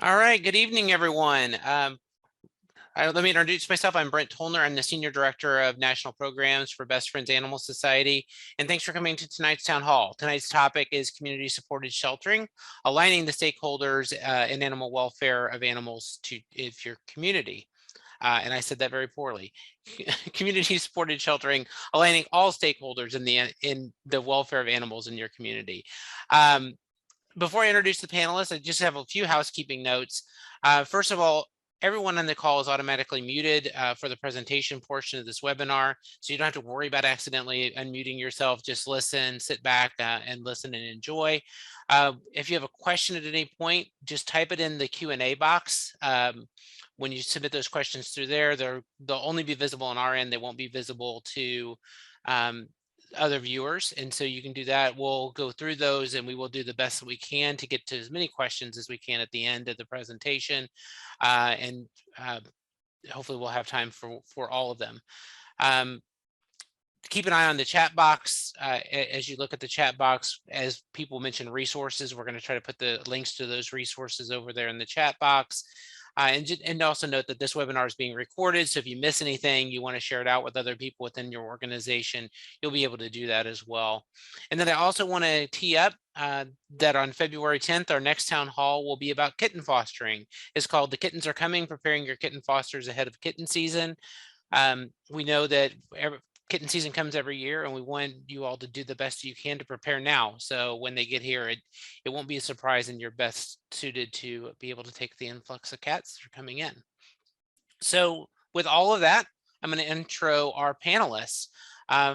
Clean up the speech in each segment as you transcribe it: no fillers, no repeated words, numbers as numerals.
All right, good evening, everyone. Let me introduce myself. I'm Brent Tolner. I'm the Senior Director of National Programs for Best Friends Animal Society. And thanks for coming to tonight's town hall. Tonight's topic is community-supported sheltering, aligning the stakeholders in animal welfare of animals to your community. And I said that very poorly. Community-supported sheltering, aligning all stakeholders in the welfare of animals in your community. Before I introduce the panelists, I just have a few housekeeping notes. First of all, everyone on the call is automatically muted for the presentation portion of this webinar, so you don't have to worry about accidentally unmuting yourself. Just listen, sit back, and listen and enjoy. If you have a question at any point, just type it in the Q&A box. When you submit those questions through there, they'll only be visible on our end. They won't be visible to other viewers, and so you can do that. We'll go through those and we will do the best that we can to get to as many questions as we can at the end of the presentation, and hopefully we'll have time for all of them. Keep an eye on the chat box. As you look at the chat box, as people mention resources, we're going to try to put the links to those resources over there in the chat box. And also note that this webinar is being recorded, so if you miss anything, you want to share it out with other people within your organization, you'll be able to do that as well. And then I also want to tee up that on February 10th, our next town hall will be about kitten fostering. It's called The Kittens Are Coming, Preparing Your Kitten Fosters Ahead of Kitten Season. We know that kitten season comes every year, and we want you all to do the best you can to prepare now. So when they get here, it won't be a surprise, and you're best suited to be able to take the influx of cats that are coming in. So with all of that, I'm going to intro our panelists.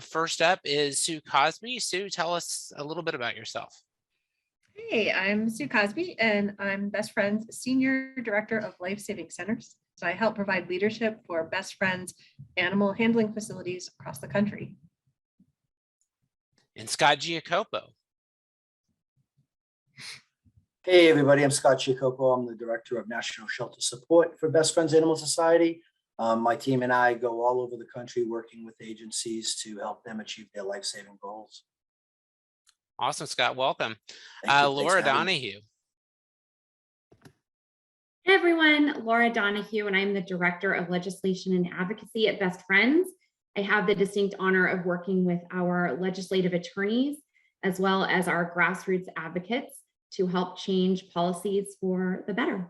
First up is Sue Cosby. Sue, tell us a little bit about yourself. Hey, I'm Sue Cosby, and I'm Best Friends Senior Director of Life-Saving Centers. So I help provide leadership for Best Friends animal handling facilities across the country. And Scott Giacopo. Hey everybody, I'm Scott Giacopo. I'm the Director of National Shelter Support for Best Friends Animal Society. My team and I go all over the country working with agencies to help them achieve their life-saving goals. Awesome, Scott. Welcome. Laura Donahue. Hey everyone, Laura Donahue, and I'm the Director of Legislation and Advocacy at Best Friends. I have the distinct honor of working with our legislative attorneys as well as our grassroots advocates to help change policies for the better.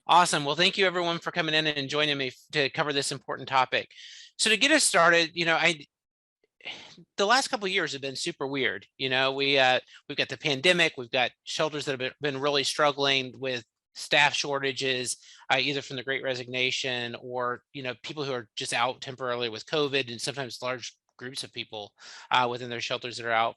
Awesome. Well, thank you everyone for coming in and joining me to cover this important topic. So to get us started, the last couple of years have been super weird. We've got the pandemic, we've got shelters that have been really struggling with staff shortages, either from the Great Resignation or, people who are just out temporarily with COVID, and sometimes large groups of people within their shelters that are out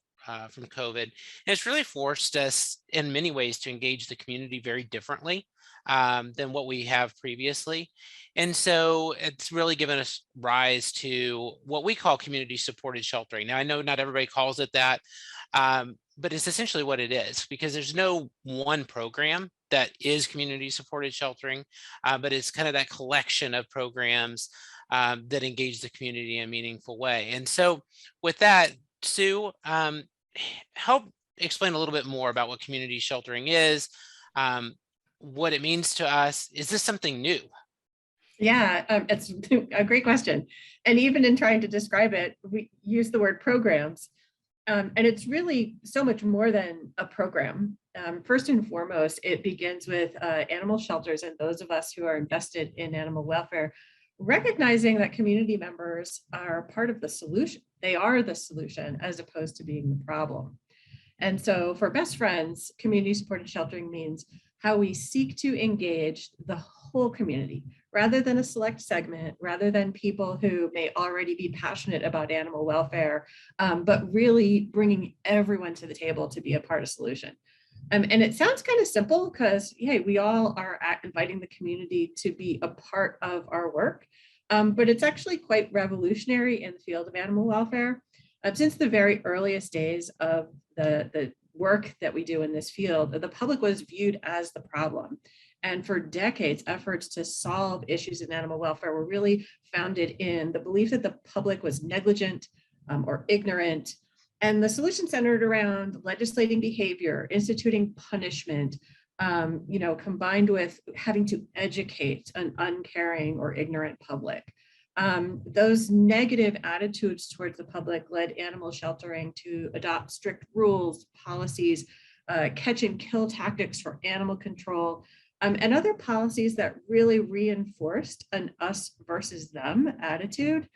from COVID. And it's really forced us in many ways to engage the community very differently than what we have previously. And so it's really given us rise to what we call community supported sheltering. Now, I know not everybody calls it that, but it's essentially what it is, because there's no one program that is community supported sheltering, but it's kind of that collection of programs that engage the community in a meaningful way. And so with that, Sue, help explain a little bit more about what community sheltering is, what it means to us. Is this something new? Yeah, it's a great question. And even in trying to describe it, we use the word programs. And it's really so much more than a program. First and foremost, it begins with animal shelters and those of us who are invested in animal welfare, recognizing that community members are part of the solution. They are the solution as opposed to being the problem. And so for Best Friends, community supported sheltering means how we seek to engage the whole community rather than a select segment, rather than people who may already be passionate about animal welfare, but really bringing everyone to the table to be a part of the solution. And it sounds kind of simple because, hey, we all are inviting the community to be a part of our work, but it's actually quite revolutionary in the field of animal welfare. Since the very earliest days of the work that we do in this field, the public was viewed as the problem. And for decades, efforts to solve issues in animal welfare were really founded in the belief that the public was negligent or ignorant. And the solution centered around legislating behavior, instituting punishment, combined with having to educate an uncaring or ignorant public. Those negative attitudes towards the public led animal sheltering to adopt strict rules, policies, catch and kill tactics for animal control, and other policies that really reinforced an us versus them attitude.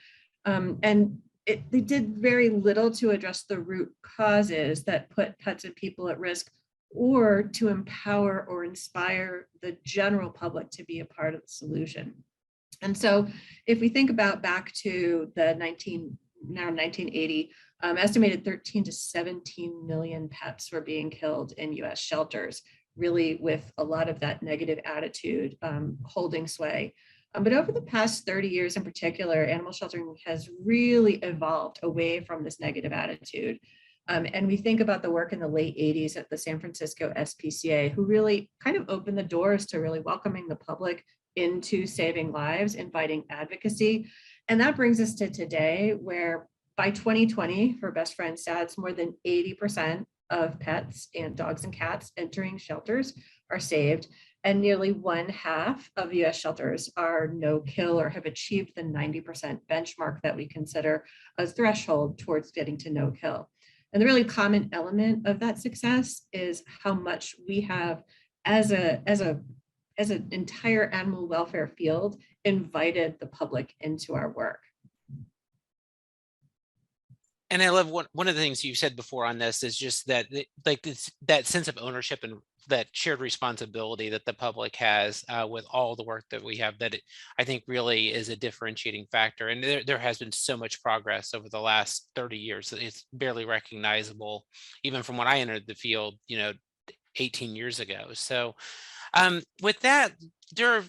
They did very little to address the root causes that put pets and people at risk, or to empower or inspire the general public to be a part of the solution. And so if we think about back to the 1980, estimated 13 to 17 million pets were being killed in US shelters, really with a lot of that negative attitude holding sway. But over the past 30 years in particular, animal sheltering has really evolved away from this negative attitude. And we think about the work in the late 80s at the San Francisco SPCA, who really kind of opened the doors to really welcoming the public into saving lives, inviting advocacy. And that brings us to today, where by 2020, for Best Friends stats, more than 80% of pets and dogs and cats entering shelters are saved. And nearly 1/2 of US shelters are no kill or have achieved the 90% benchmark that we consider a threshold towards getting to no kill. And the really common element of that success is how much we have as an entire animal welfare field invited the public into our work. And I love one of the things you said before on this is just that that sense of ownership and that shared responsibility that the public has with all the work that we have, that I think really is a differentiating factor. And there has been so much progress over the last 30 years that it's barely recognizable, even from when I entered the field, 18 years ago. So with that, there are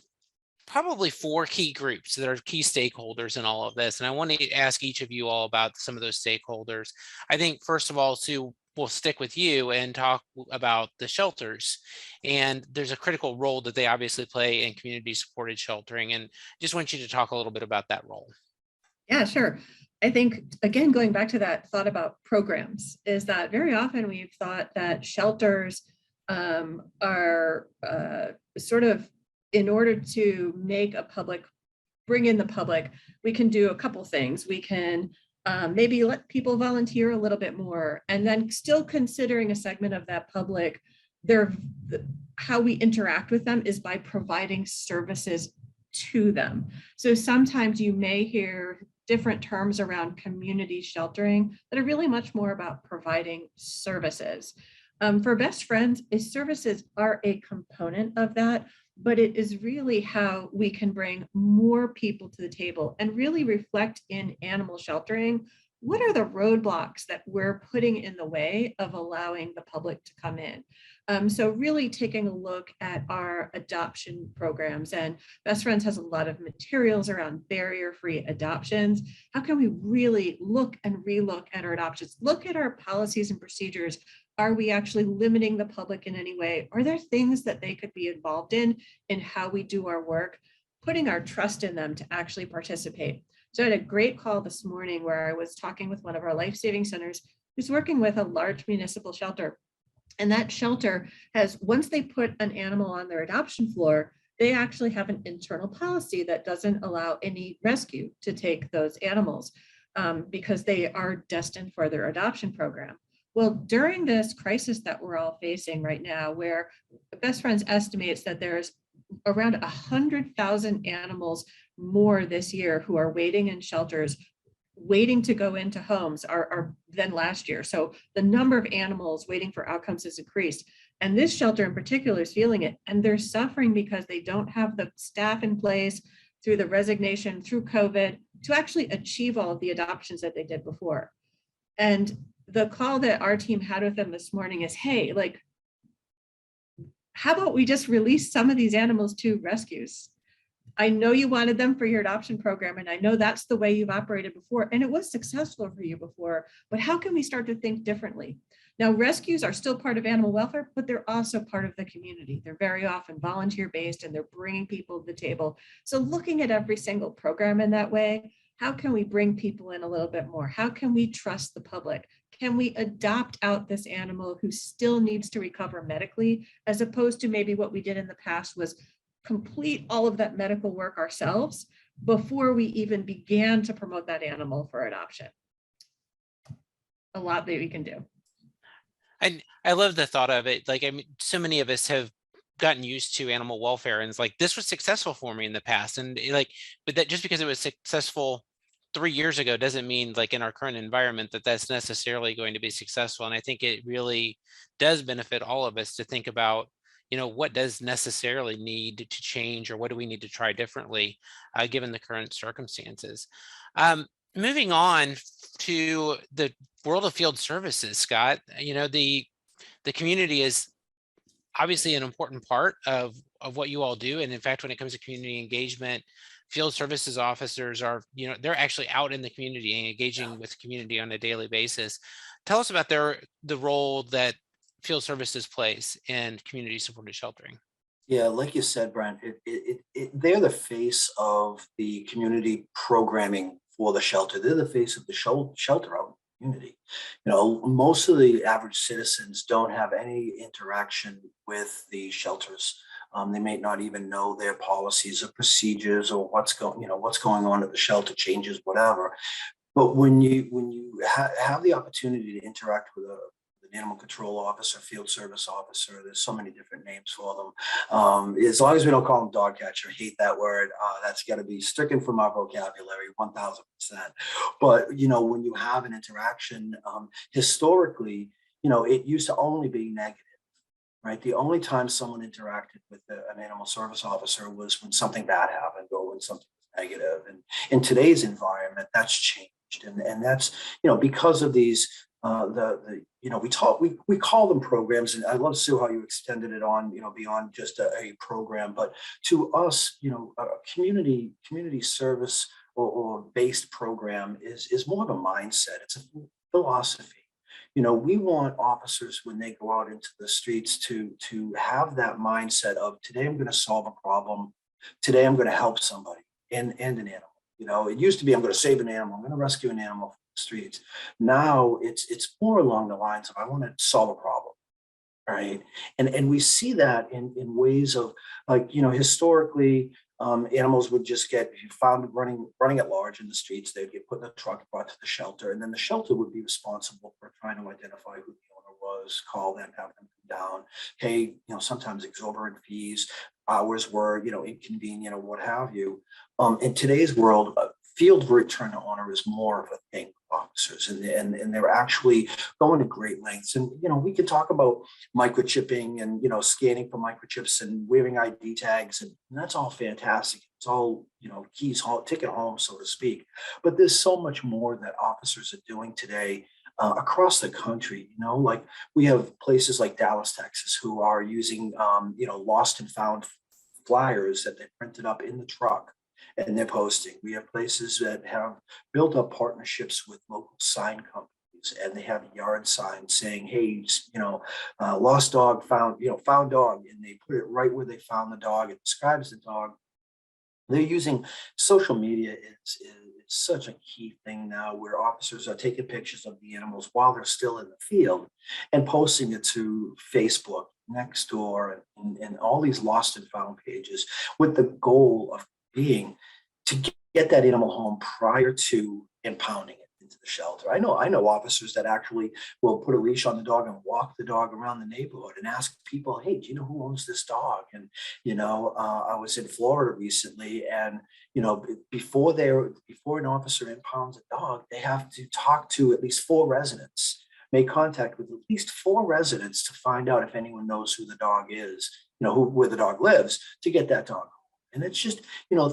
probably 4 key groups that are key stakeholders in all of this. And I want to ask each of you all about some of those stakeholders. I think, first of all, Sue, we'll stick with you and talk about the shelters. And there's a critical role that they obviously play in community supported sheltering. And just want you to talk a little bit about that role. Yeah, sure. I think, again, going back to that thought about programs, is that very often we've thought that shelters are sort of, in order to make a public, bring in the public, we can do a couple things. We can maybe let people volunteer a little bit more, and then still considering a segment of that public, how we interact with them is by providing services to them. So sometimes you may hear different terms around community sheltering that are really much more about providing services. For Best Friends, services are a component of that, but it is really how we can bring more people to the table and really reflect in animal sheltering. What are the roadblocks that we're putting in the way of allowing the public to come in? So really taking a look at our adoption programs, and Best Friends has a lot of materials around barrier-free adoptions. How can we really look and relook at our adoptions? Look at our policies and procedures. Are we actually limiting the public in any way? Are there things that they could be involved in how we do our work, putting our trust in them to actually participate? So I had a great call this morning where I was talking with one of our life-saving centers who's working with a large municipal shelter. And that shelter has, once they put an animal on their adoption floor, they actually have an internal policy that doesn't allow any rescue to take those animals because they are destined for their adoption program. Well, during this crisis that we're all facing right now, where Best Friends estimates that there's around 100,000 animals more this year who are waiting in shelters, waiting to go into homes are than last year. So the number of animals waiting for outcomes has increased. And this shelter in particular is feeling it. And they're suffering because they don't have the staff in place through the resignation, through COVID, to actually achieve all of the adoptions that they did before. And the call that our team had with them this morning is, hey, how about we just release some of these animals to rescues? I know you wanted them for your adoption program, and I know that's the way you've operated before, and it was successful for you before, but how can we start to think differently? Now, rescues are still part of animal welfare, but they're also part of the community. They're very often volunteer-based, and they're bringing people to the table. So looking at every single program in that way, how can we bring people in a little bit more? How can we trust the public? can we adopt out this animal who still needs to recover medically, as opposed to maybe what we did in the past was complete all of that medical work ourselves before we even began to promote that animal for adoption. A lot that we can do. I love the thought of it. Like, I mean, so many of us have gotten used to animal welfare, and it's like, this was successful for me in the past. And like, but that just because it was successful 3 years ago doesn't mean, like, in our current environment, that that's necessarily going to be successful. And I think it really does benefit all of us to think about, what does necessarily need to change, or what do we need to try differently, given the current circumstances. Moving on to the world of field services, Scott, the community is obviously an important part of what you all do. And in fact, when it comes to community engagement, field services officers are, they're actually out in the community and engaging with the community on a daily basis. Tell us about the role that field services plays in community supported sheltering. Yeah, like you said, Brent, they're the face of the community programming for the shelter. They're the face of the shelter out in the community. Most of the average citizens don't have any interaction with the shelters. They may not even know their policies or procedures, or what's going on at the shelter, changes, whatever. But when you have the opportunity to interact with an animal control officer, field service officer, there's so many different names for them. As long as we don't call them dog catcher, hate that word. That's got to be stricken from our vocabulary, 1000%. But, when you have an interaction, historically, it used to only be negative. Right. The only time someone interacted with an animal service officer was when something bad happened, or when something was negative. And in today's environment, that's changed. And that's, because of these, we call them programs. And I love, Sue, how you extended it on, beyond just a program. But to us, a community service or based program is more of a mindset. It's a philosophy. We want officers, when they go out into the streets, to have that mindset of, today I'm going to solve a problem. Today I'm going to help somebody and an animal. It used to be, I'm going to save an animal. I'm going to rescue an animal from the streets. Now it's more along the lines of, I want to solve a problem. Right. And we see that in ways of, like, historically, animals would just get found running at large in the streets. They'd get put in a truck, brought to the shelter, and then the shelter would be responsible for trying to identify who the owner was, call them, have them come down, pay, sometimes exorbitant fees. Hours were, inconvenient, or what have you. In today's world, field return to owner is more of a thing for officers, and they're actually going to great lengths. And we could talk about microchipping and scanning for microchips and wearing ID tags, and that's all fantastic. It's all keys home, ticket home, so to speak. But there's so much more that officers are doing today across the country. Like, we have places like Dallas, Texas, who are using lost and found flyers that they printed up in the truck, and they're posting. We have places that have built up partnerships with local sign companies, and they have yard signs saying, hey, lost dog, found dog, and they put it right where they found the dog. It describes the dog. They're using social media. Is such a key thing now, where officers are taking pictures of the animals while they're still in the field and posting it to Facebook, Nextdoor, and all these lost and found pages, with the goal of being to get that animal home prior to impounding it into the shelter. I know officers that actually will put a leash on the dog and walk the dog around the neighborhood and ask people, hey, do you know who owns this dog? And I was in Florida recently, and before an officer impounds a dog, they have to talk to at least 4 residents, make contact with at least 4 residents to find out if anyone knows who the dog is, where the dog lives, to get that dog. And it's just,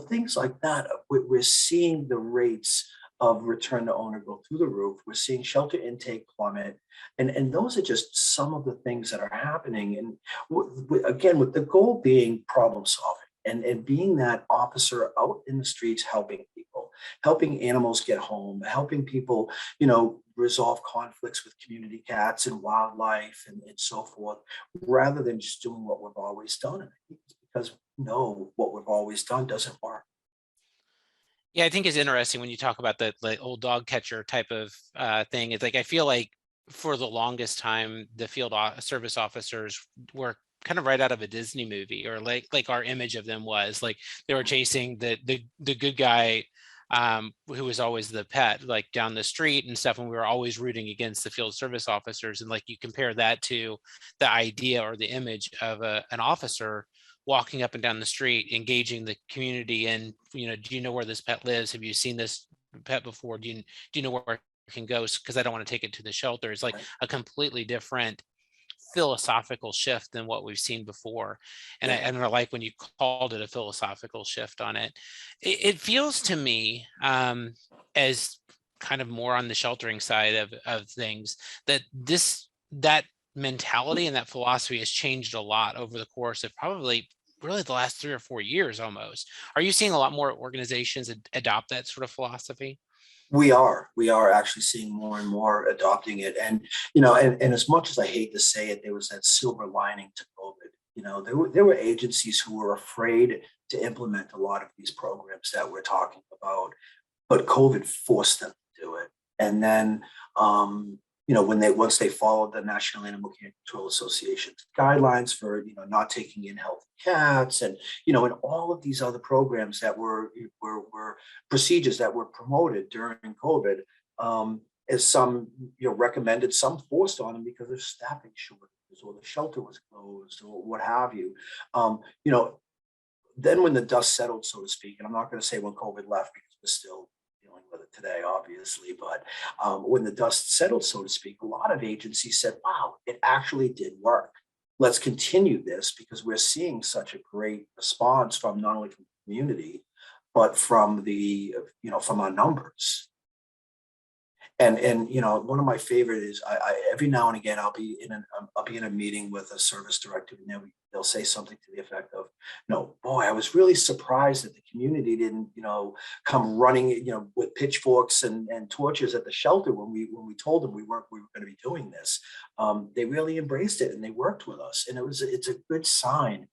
things like that. We're seeing the rates of return to owner go through the roof. We're seeing shelter intake plummet. And those are just some of the things that are happening. And again, with the goal being problem solving and being that officer out in the streets, helping people, helping animals get home, helping people, resolve conflicts with community cats and wildlife and so forth, rather than just doing what we've always done. And I think it's because what we've always done doesn't work. Yeah, I think it's interesting when you talk about the old dog catcher type of thing. It's like, I feel like for the longest time, the service officers were kind of right out of a Disney movie, or like our image of them was like they were chasing the good guy, who was always the pet, like down the street and stuff. And we were always rooting against the field service officers. And like you compare that to the idea or the image of an officer walking up and down the street, engaging the community. And, do you know where this pet lives? Have you seen this pet before? Do you know where it can go? Because I don't want to take it to the shelter. It's like a completely different philosophical shift than what we've seen before. And I don't like when you called it a philosophical shift on it. It feels to me, as kind of more on the sheltering side of things, that mentality and that philosophy has changed a lot over the course of probably really the last 3 or 4 years almost. Are you seeing a lot more organizations adopt that sort of philosophy? We are actually seeing more and more adopting it. And, and as much as I hate to say it, there was that silver lining to COVID. There were agencies who were afraid to implement a lot of these programs that we're talking about, but COVID forced them to do it. And then, once they followed the National Animal Care Control Association's guidelines for, not taking in healthy cats, and, and all of these other programs that were procedures that were promoted during COVID, as some, recommended, some forced on them because of staffing shortages, or the shelter was closed, or what have you. Then when the dust settled, so to speak, and I'm not going to say when COVID left, because we're still dealing with it today, obviously, but when the dust settled, so to speak, a lot of agencies said, wow, it actually did work. Let's continue this, because we're seeing such a great response from not only from the community, but from from our numbers. And one of my favorite is I every now and again I'll be in a meeting with a service director, and they'll say something to the effect of, boy, I was really surprised that the community didn't come running with pitchforks and torches at the shelter when we told them we were going to be doing this. They really embraced it, and they worked with us, and it's a good sign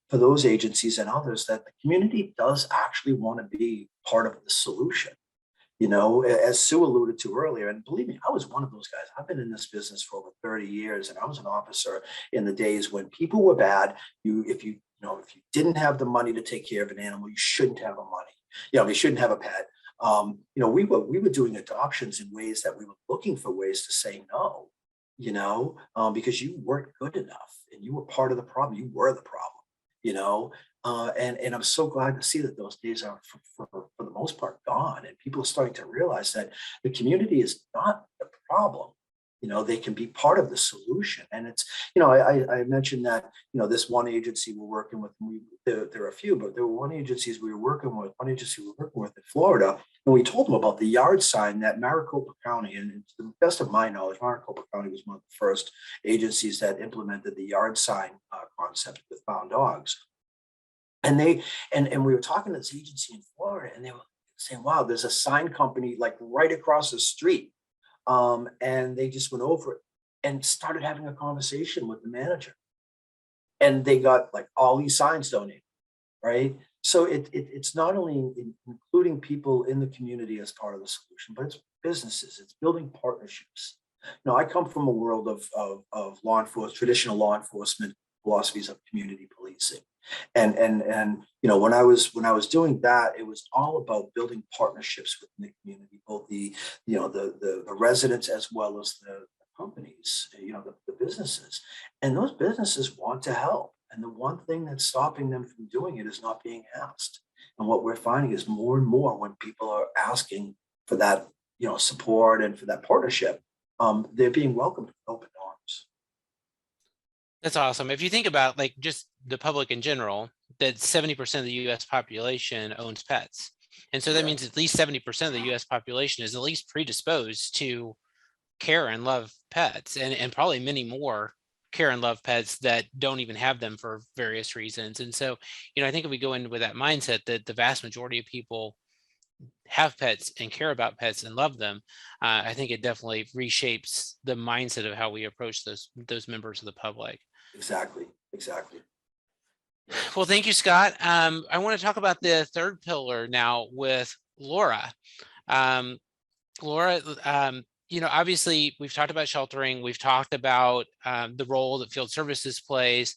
for those agencies and others that the community does actually want to be part of the solution. As Sue alluded to earlier, and believe me, I was one of those guys. I've been in this business for over 30 years, and I was an officer in the days when people were bad. If you didn't have the money to take care of an animal, you shouldn't have a money. You shouldn't have a pet. We were doing adoptions in ways that we were looking for ways to say no. Because you weren't good enough, and you were part of the problem. You were the problem. And I'm so glad to see that those days are, for the most part, gone. And people are starting to realize that the community is not the problem. They can be part of the solution. And it's, I mentioned that, this one agency we're working with, there are a few, but there were one agency we were working with in Florida. And we told them about the yard sign that Maricopa County, and to the best of my knowledge, Maricopa County was one of the first agencies that implemented the yard sign concept with found dogs. And we were talking to this agency in Florida, and they were saying, wow, there's a sign company like right across the street. And they just went over it and started having a conversation with the manager. And they got like all these signs donated, right? So it's not only including people in the community as part of the solution, but it's businesses, it's building partnerships. I come from a world of law enforcement, traditional law enforcement philosophies of community policing. And when I was doing that, it was all about building partnerships within the community, both the residents as well as the companies, the businesses. And those businesses want to help. And the one thing that's stopping them from doing it is not being asked. And what we're finding is more and more when people are asking for that, support and for that partnership, they're being welcomed with open arms. That's awesome. If you think about like just the public in general, that 70% of the US population owns pets. And so that means at least 70% of the US population is at least predisposed to care and love pets, and probably many more care and love pets that don't even have them for various reasons. And so, I think if we go in with that mindset that the vast majority of people have pets and care about pets and love them, I think it definitely reshapes the mindset of how we approach those members of the public. Exactly. Well, thank you, Scott. I want to talk about the third pillar now with Laura. Laura, obviously we've talked about sheltering, we've talked about the role that field services plays.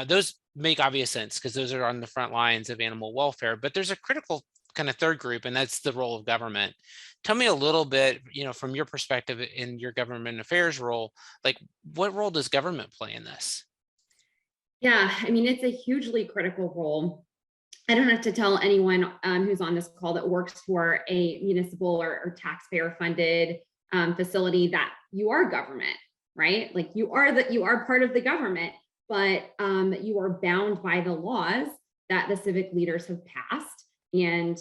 Those make obvious sense because those are on the front lines of animal welfare, but there's a critical kind of third group, and that's the role of government. Tell me a little bit, from your perspective in your government affairs role, like what role does government play in this? Yeah, I mean, it's a hugely critical role. I don't have to tell anyone who's on this call that works for a municipal or taxpayer funded facility that you are government, right? Like you are part of the government, but you are bound by the laws that the civic leaders have passed, and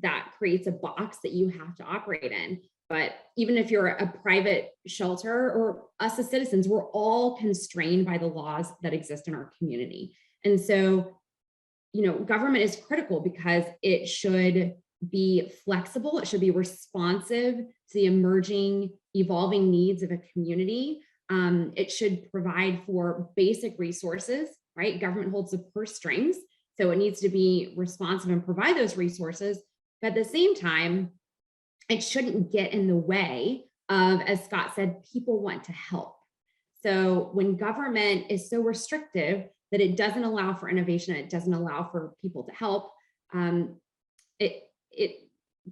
that creates a box that you have to operate in. But even if you're a private shelter or us as citizens, we're all constrained by the laws that exist in our community. And so, government is critical because it should be flexible. It should be responsive to the emerging, evolving needs of a community. It should provide for basic resources, right? Government holds the purse strings, so it needs to be responsive and provide those resources. But at the same time, it shouldn't get in the way of, as Scott said, people want to help. So when government is so restrictive that it doesn't allow for innovation, it doesn't allow for people to help, it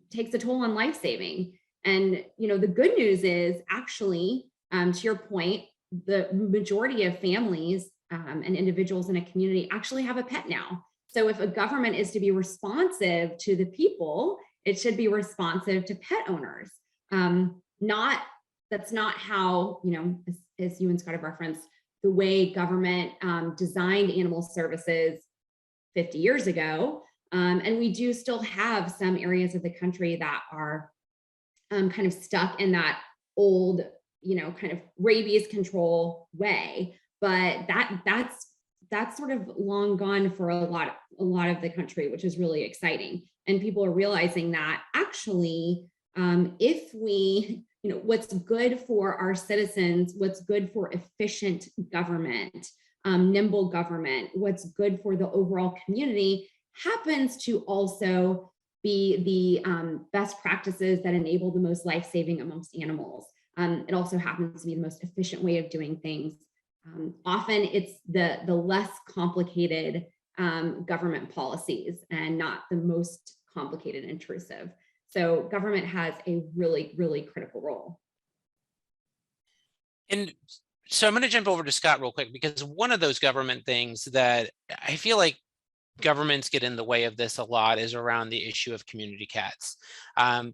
takes a toll on life saving. And the good news is actually, to your point, the majority of families and individuals in a community actually have a pet now. So if a government is to be responsive to the people, it should be responsive to pet owners. That's not how, as you and Scott have referenced, the way government designed animal services 50 years ago. And we do still have some areas of the country that are kind of stuck in that old, kind of rabies control way. But that's sort of long gone for a lot of the country, which is really exciting. And people are realizing that actually, if we, what's good for our citizens, what's good for efficient government, nimble government, what's good for the overall community happens to also be the best practices that enable the most life-saving amongst animals. It also happens to be the most efficient way of doing things. Often it's the less complicated government policies and not the most complicated and intrusive. So government has a really, really critical role. And so I'm going to jump over to Scott real quick, because one of those government things that I feel like governments get in the way of this a lot is around the issue of community cats.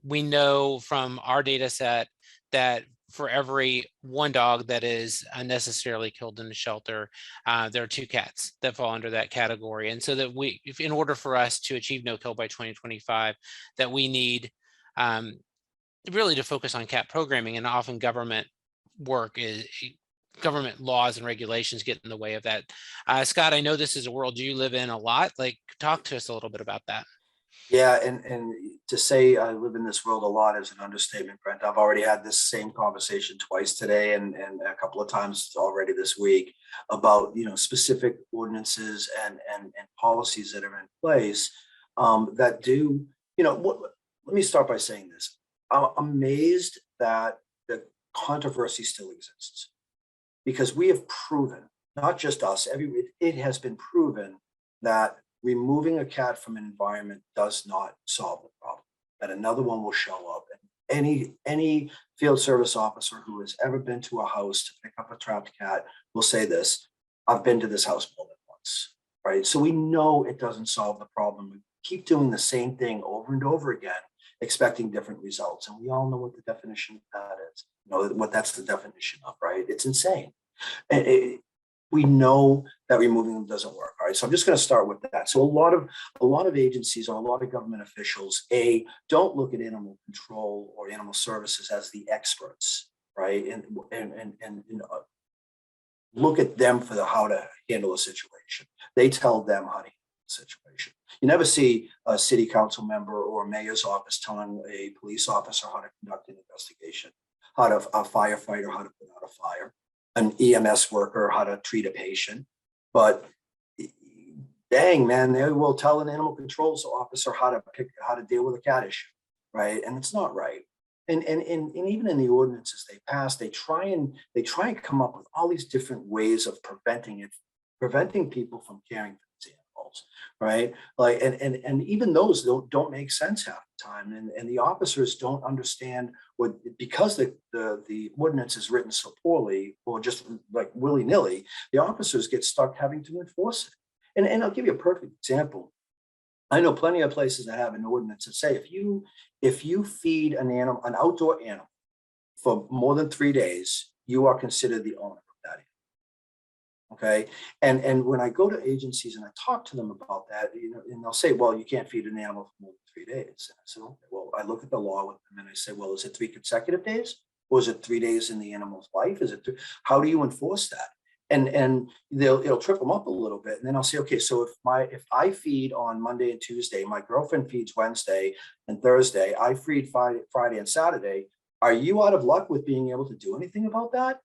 We know from our data set that for every one dog that is unnecessarily killed in a shelter, there are 2 cats that fall under that category. And so that in order for us to achieve no kill by 2025, that we need really to focus on cat programming, and often government laws and regulations get in the way of that. Scott, I know this is a world you live in a lot. Like, talk to us a little bit about that. Yeah, and to say I live in this world a lot is an understatement, Brent. I've already had this same conversation twice today and a couple of times already this week about specific ordinances and policies that are in place that do let me start by saying this. I'm amazed that the controversy still exists, because we have proven, not just us, it has been proven that removing a cat from an environment does not solve the problem, that another one will show up. And any field service officer who has ever been to a house to pick up a trapped cat will say this: I've been to this house more than once, right? So we know it doesn't solve the problem. We keep doing the same thing over and over again, expecting different results. And we all know what the definition of that is, what that's the definition of, right? It's insane. And we know that removing them doesn't work. All right, so I'm just going to start with that. So a lot of agencies or a lot of government officials, don't look at animal control or animal services as the experts, right? And look at them for how to handle a situation. They tell them how to handle the situation. You never see a city council member or a mayor's office telling a police officer how to conduct an investigation, a firefighter how to put out a fire, an EMS worker how to treat a patient. But dang, man, they will tell an animal control officer how to deal with a cat issue, right? And it's not right. And even in the ordinances they pass, they try and come up with all these different ways of preventing people from caring for these animals, right? Like, and even those don't make sense half the time. And the officers don't understand what, because the ordinance is written so poorly, or just like willy-nilly, the officers get stuck having to enforce it. And I'll give you a perfect example. I know plenty of places that have an ordinance that say if you feed an outdoor animal for more than 3 days, you are considered the owner of that animal. Okay. And when I go to agencies and I talk to them about that, and they'll say, well, you can't feed an animal for more than 3 days. And I said, okay, well, I look at the law with them and I say, well, is it 3 consecutive days? Or is it 3 days in the animal's life? How do you enforce that? And it'll trip them up a little bit. And then I'll say, okay, so if I feed on Monday and Tuesday, my girlfriend feeds Wednesday and Thursday, I feed Friday and Saturday, are you out of luck with being able to do anything about that?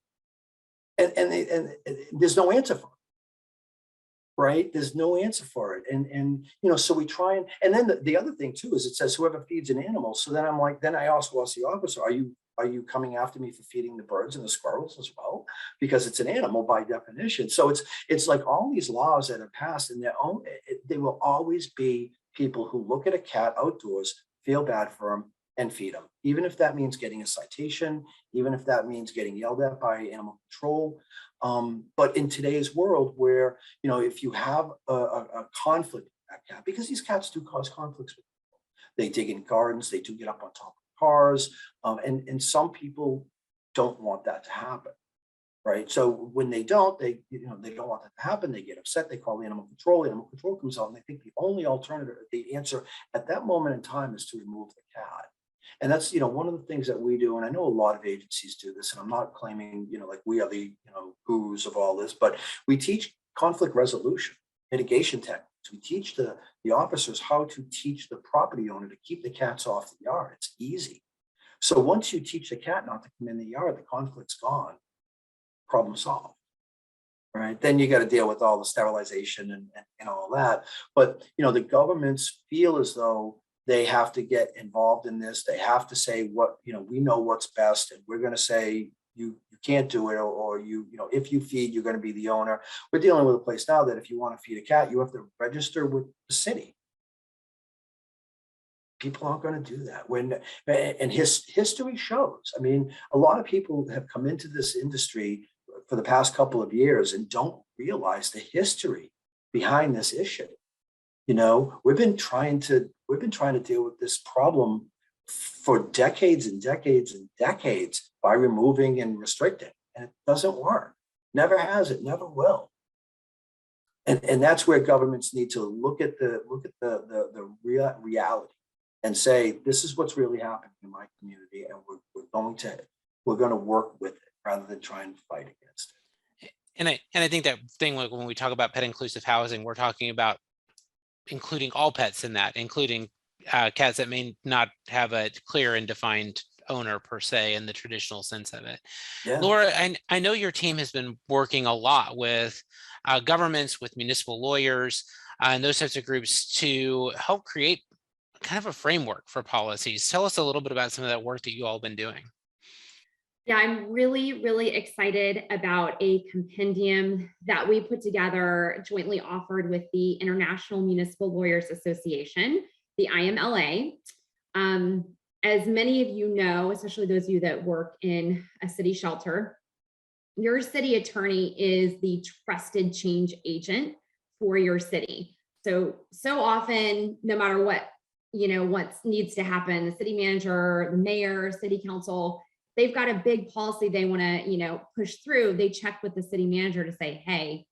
And there's no answer for it, right? There's no answer for it. And so we try and then the other thing too is it says whoever feeds an animal. So then I'm like, then I also ask the officer, are you coming after me for feeding the birds and the squirrels as well? Because it's an animal by definition. So it's like all these laws that are passed in their own, they will always be people who look at a cat outdoors, feel bad for them, and feed them, even if that means getting a citation, even if that means getting yelled at by animal control. But in today's world where, if you have a conflict with that cat, because these cats do cause conflicts with people, they dig in gardens, they do get up on top of cars, and some people don't want that to happen, right? So when they don't, they don't want that to happen. They get upset. They call animal control. Animal control comes out, and they think the only alternative, the answer at that moment in time, is to remove the cat. And that's one of the things that we do. And I know a lot of agencies do this. And I'm not claiming like we are the gurus of all this, but we teach conflict resolution, mitigation techniques. We teach the officers how to teach the property owner to keep the cats off the yard. It's easy. So once you teach the cat not to come in the yard, the conflict's gone, problem solved, right? Then you got to deal with all the sterilization and all that. But, the governments feel as though they have to get involved in this. They have to say what, we know what's best, and we're going to say, you can't do it, or if you feed, you're going to be the owner. We're dealing with a place now that if you want to feed a cat, you have to register with the city. People aren't going to do that. And history shows. I mean, a lot of people have come into this industry for the past couple of years and don't realize the history behind this issue. We've been trying to deal with this problem for decades and decades and decades by removing and restricting, and it doesn't work. Never has, it never will. And that's where governments need to look at the reality and say, this is what's really happening in my community, and we're going to work with it rather than try and fight against it. And I think that thing, like when we talk about pet inclusive housing, we're talking about including all pets in that, including cats that may not have a clear and defined owner per se in the traditional sense of it. Yeah. Laura, I know your team has been working a lot with governments, with municipal lawyers, and those types of groups to help create kind of a framework for policies. Tell us a little bit about some of that work that you all have been doing. Yeah, I'm really, really excited about a compendium that we put together, jointly offered with the International Municipal Lawyers Association, the IMLA. As many of you know, especially those of you that work in a city shelter, your city attorney is the trusted change agent for your city. So often, no matter what needs to happen, the city manager, the mayor, city council, they've got a big policy they want to, push through. They check with the city manager to say, hey,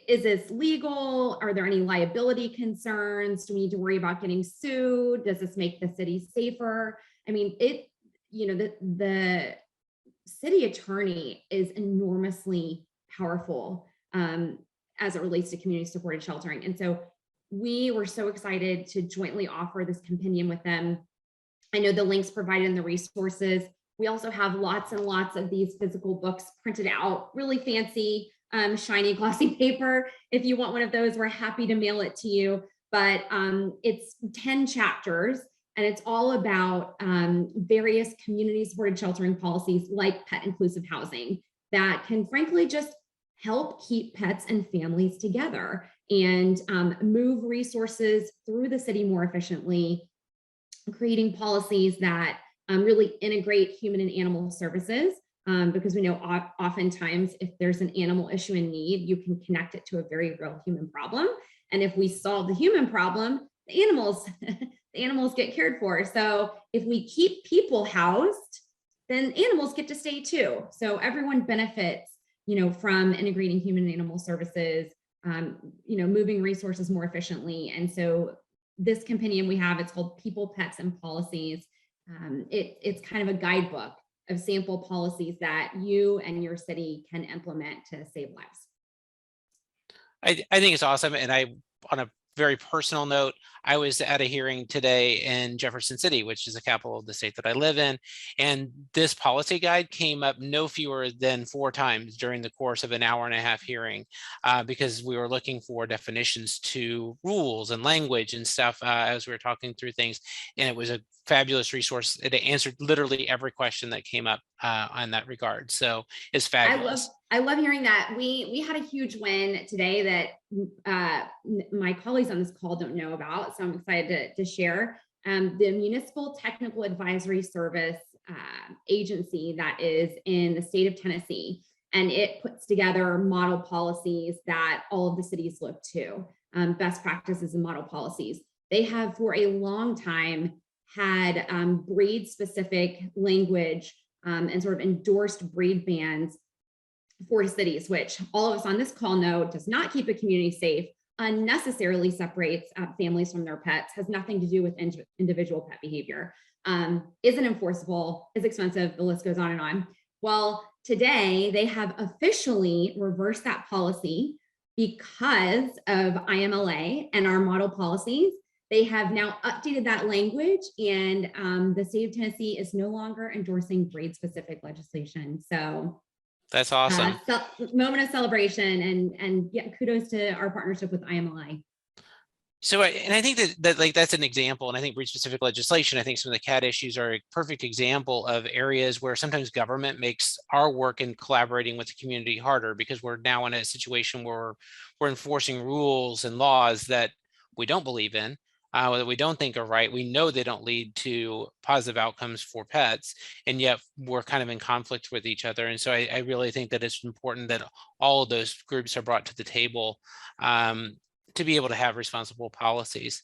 is this legal? Are there any liability concerns? Do we need to worry about getting sued? Does this make the city safer? I mean, the city attorney is enormously powerful as it relates to community supported sheltering. And so we were so excited to jointly offer this compendium with them. I know the links provided in the resources. We also have lots and lots of these physical books printed out, really fancy, shiny, glossy paper. If you want one of those, we're happy to mail it to you. But it's 10 chapters. And it's all about various community supported sheltering policies like pet inclusive housing that can frankly just help keep pets and families together and move resources through the city more efficiently, creating policies that really integrate human and animal services, because we know oftentimes if there's an animal issue in need, you can connect it to a very real human problem. And if we solve the human problem, the animals get cared for. So if we keep people housed, then animals get to stay too. So everyone benefits, from integrating human and animal services, moving resources more efficiently. And so this compendium we have, it's called People, Pets, and Policies. It's kind of a guidebook of sample policies that you and your city can implement to save lives. I think it's awesome. And on a very personal note, I was at a hearing today in Jefferson City, which is the capital of the state that I live in. And this policy guide came up no fewer than 4 times during the course of an hour-and-a-half hearing, because we were looking for definitions to rules and language and stuff as we were talking through things. And it was a fabulous resource. It answered literally every question that came up on that regard. So it's fabulous. I love hearing that. We had a huge win today that my colleagues on this call don't know about, so I'm excited to share. The Municipal Technical Advisory Service agency that is in the state of Tennessee, and it puts together model policies that all of the cities look to, best practices and model policies. They have for a long time had breed-specific language and sort of endorsed breed bans for cities, which all of us on this call know does not keep a community safe, unnecessarily separates families from their pets, has nothing to do with individual pet behavior, isn't enforceable, is expensive, the list goes on and on. Well, today they have officially reversed that policy because of IMLA and our model policies. They have now updated that language, and the state of Tennessee is no longer endorsing breed-specific legislation. So that's awesome. Moment of celebration, and yeah, kudos to our partnership with IMLA. So, and I think that like that's an example, and I think breed-specific legislation, I think some of the cat issues are a perfect example of areas where sometimes government makes our work in collaborating with the community harder, because we're now in a situation where we're enforcing rules and laws that we don't believe in, that we don't think are right. We know they don't lead to positive outcomes for pets, and yet we're kind of in conflict with each other. And so I really think that it's important that all of those groups are brought to the table to be able to have responsible policies.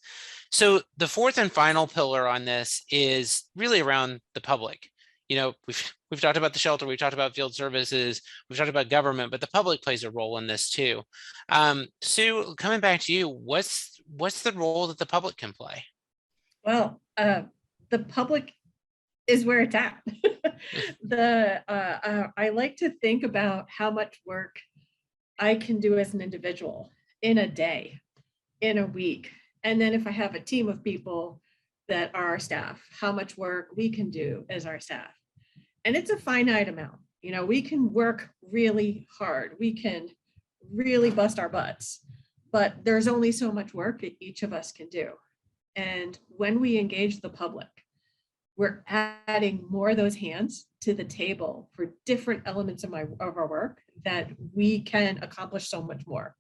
So the fourth and final pillar on this is really around the public. We've talked about the shelter, we've talked about field services, we've talked about government, but the public plays a role in this too. Sue, coming back to you, what's the role that the public can play? Well, the public is where it's at. I like to think about how much work I can do as an individual in a day, in a week. And then if I have a team of people that are our staff, how much work we can do as our staff. And it's a finite amount. We can work really hard. We can really bust our butts, but there's only so much work that each of us can do. And when we engage the public, we're adding more of those hands to the table for different elements of our work that we can accomplish so much more.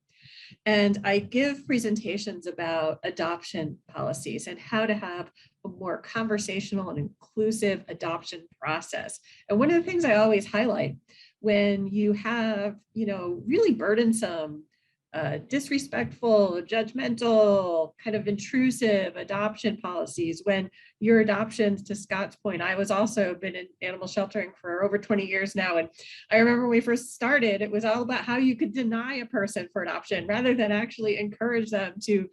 And I give presentations about adoption policies and how to have a more conversational and inclusive adoption process. And one of the things I always highlight when you have, really burdensome, disrespectful, judgmental, kind of intrusive adoption policies, when your adoptions, to Scott's point, I was also been in animal sheltering for over 20 years now. And I remember when we first started, it was all about how you could deny a person for adoption rather than actually encourage them to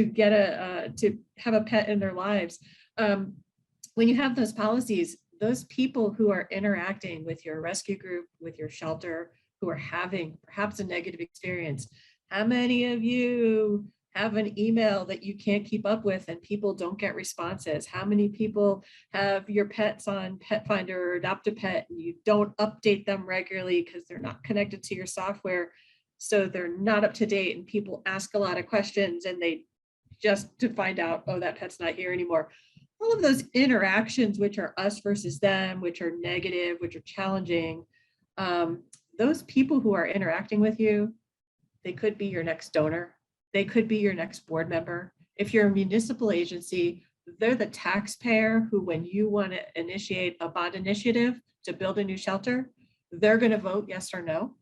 get to have a pet in their lives. When you have those policies, those people who are interacting with your rescue group, with your shelter, who are having perhaps a negative experience, how many of you have an email that you can't keep up with and people don't get responses? How many people have your pets on Pet Finder or Adopt a Pet and you don't update them regularly because they're not connected to your software, so they're not up to date, and people ask a lot of questions and they just to find out, oh, that pet's not here anymore. all of those interactions, which are us versus them, which are negative, which are challenging, those people who are interacting with you, they could be your next donor. They could be your next board member. If you're a municipal agency, they're the taxpayer who, when you want to initiate a bond initiative to build a new shelter, they're going to vote yes or no.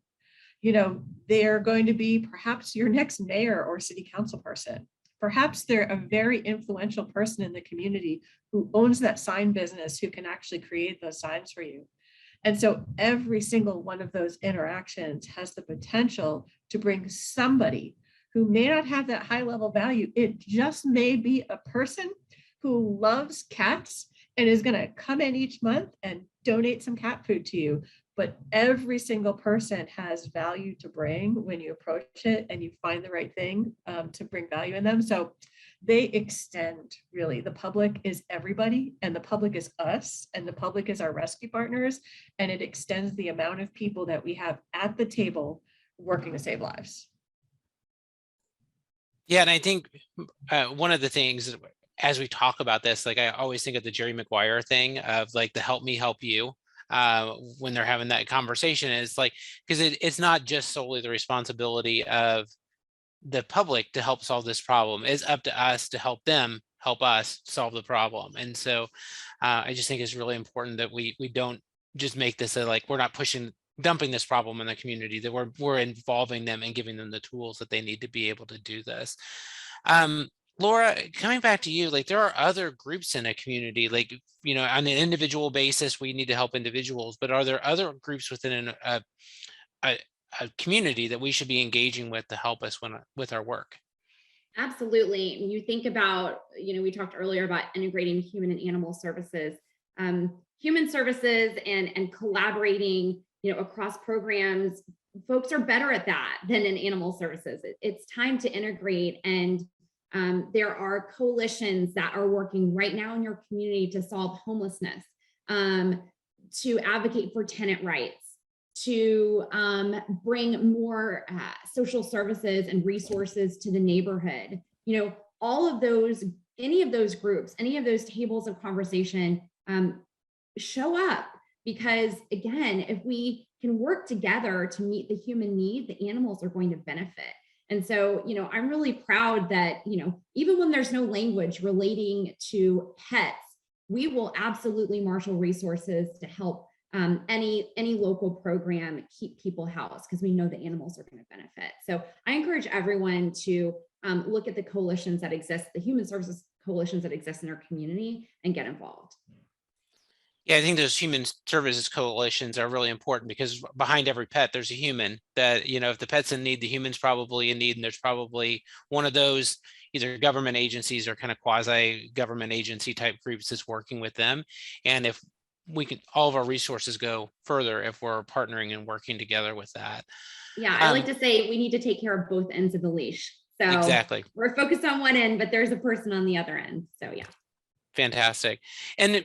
You know, they're going to be perhaps your next mayor or city council person. Perhaps they're a very influential person in the community who owns that sign business, who can actually create those signs for you. And so every single one of those interactions has the potential to bring somebody who may not have that high level value. It just may be a person who loves cats and is going to come in each month and donate some cat food to you. But every single person has value to bring when you approach it and you find the right thing to bring value in them. So they extend, really. The public is everybody, and the public is us, and the public is our rescue partners, and it extends the amount of people that we have at the table working to save lives. Yeah, and I think one of the things as we talk about this, like I always think of the Jerry Maguire thing of like the help me help you when they're having that conversation, is like, because it's not just solely the responsibility of the public to help solve this problem. It's up to us to help them help us solve the problem. And so I just think it's really important that we don't just make this a, like, we're not dumping this problem in the community, that we're involving them and giving them the tools that they need to be able to do this. Laura, coming back to you, like there are other groups in a community, like, you know, on an individual basis, we need to help individuals, but are there other groups within a community that we should be engaging with to help us with our work? Absolutely. When you think about, you know, we talked earlier about integrating human and animal services, human services and collaborating, you know, across programs. Folks are better at that than in animal services. It's time to integrate, and there are coalitions that are working right now in your community to solve homelessness, to advocate for tenant rights, to bring more social services and resources to the neighborhood. You know, all of those, any of those groups, any of those tables of conversation, show up, because again, if we can work together to meet the human need, the animals are going to benefit. And so, you know, I'm really proud that, you know, even when there's no language relating to pets, we will absolutely marshal resources to help any local program keep people housed, because we know the animals are going to benefit. So I encourage everyone to look at the coalitions that exist, the human services coalitions that exist in our community, and get involved. Yeah, I think those human services coalitions are really important, because behind every pet, there's a human that, you know, if the pet's in need, the human's probably in need. And there's probably one of those either government agencies or kind of quasi government agency type groups that's working with them. And if we can, all of our resources go further if we're partnering and working together with that. Yeah, I like to say we need to take care of both ends of the leash. So exactly, we're focused on one end, but there's a person on the other end. So yeah. Fantastic. And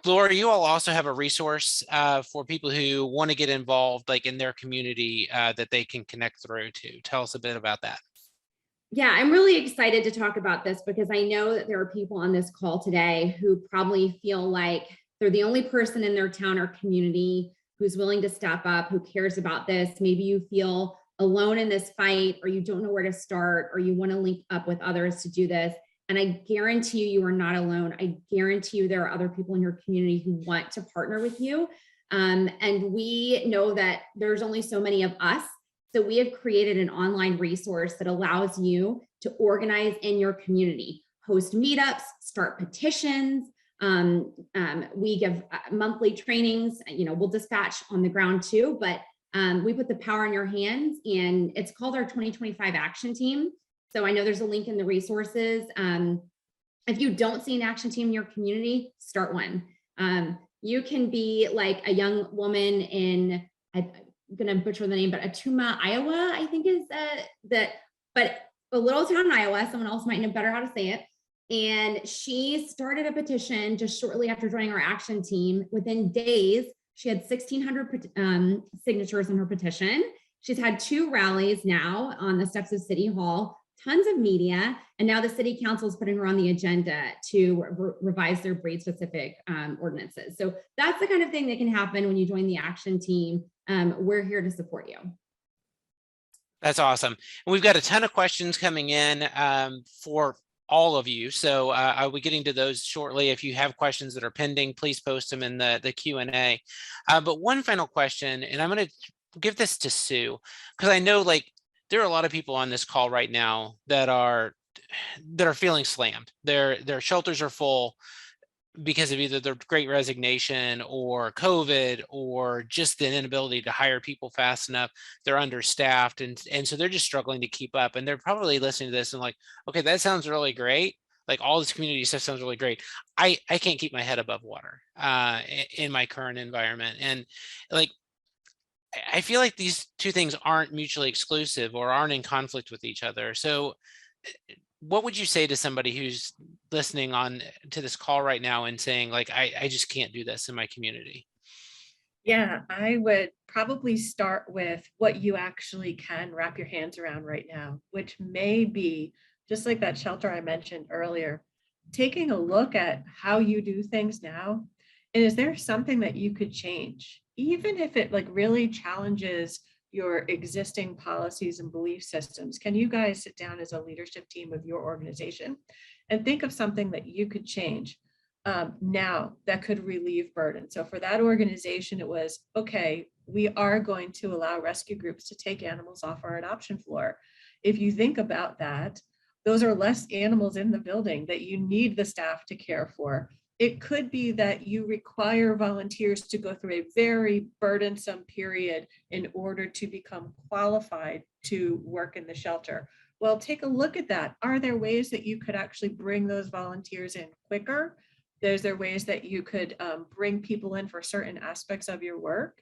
Laura, you all also have a resource for people who want to get involved, like in their community, that they can connect through to. Tell us a bit about that. Yeah, I'm really excited to talk about this, because I know that there are people on this call today who probably feel like they're the only person in their town or community who's willing to step up, who cares about this. Maybe you feel alone in this fight, or you don't know where to start, or you want to link up with others to do this. And I guarantee you, you are not alone. I guarantee you there are other people in your community who want to partner with you. And we know that there's only so many of us. So we have created an online resource that allows you to organize in your community, host meetups, start petitions. We give monthly trainings. You know, we'll dispatch on the ground too, but we put the power in your hands, and it's called our 2025 action team. So I know there's a link in the resources. If you don't see an action team in your community, start one. You can be like a young woman in, I'm gonna butcher the name, but Atuma, Iowa, I think is but a little town in Iowa, someone else might know better how to say it. And she started a petition just shortly after joining our action team. Within days, she had 1,600 signatures in her petition. She's had 2 rallies now on the steps of City Hall, tons of media, and now the city council is putting her on the agenda to revise their breed specific ordinances. So that's the kind of thing that can happen when you join the action team. We're here to support you. That's awesome. And we've got a ton of questions coming in for all of you. So I'll be getting to those shortly. If you have questions that are pending, please post them in the Q&A. But one final question, and I'm going to give this to Sue, because I know like there are a lot of people on this call right now that are feeling slammed. Their shelters are full because of either the Great Resignation or COVID or just the inability to hire people fast enough. They're understaffed, and so they're just struggling to keep up. And they're probably listening to this and like, okay, that sounds really great. Like all this community stuff sounds really great. I can't keep my head above water in my current environment. And like, I feel like these two things aren't mutually exclusive or aren't in conflict with each other. So what would you say to somebody who's listening on to this call right now and saying like, I just can't do this in my community? Yeah, I would probably start with what you actually can wrap your hands around right now, which may be just like that shelter I mentioned earlier, taking a look at how you do things now. And is there something that you could change, even if it like really challenges your existing policies and belief systems? Can you guys sit down as a leadership team of your organization and think of something that you could change now that could relieve burden? So for that organization, it was, okay, we are going to allow rescue groups to take animals off our adoption floor. If you think about that, those are less animals in the building that you need the staff to care for. It could be that you require volunteers to go through a very burdensome period in order to become qualified to work in the shelter. Well, take a look at that. Are there ways that you could actually bring those volunteers in quicker? Is there ways that you could bring people in for certain aspects of your work?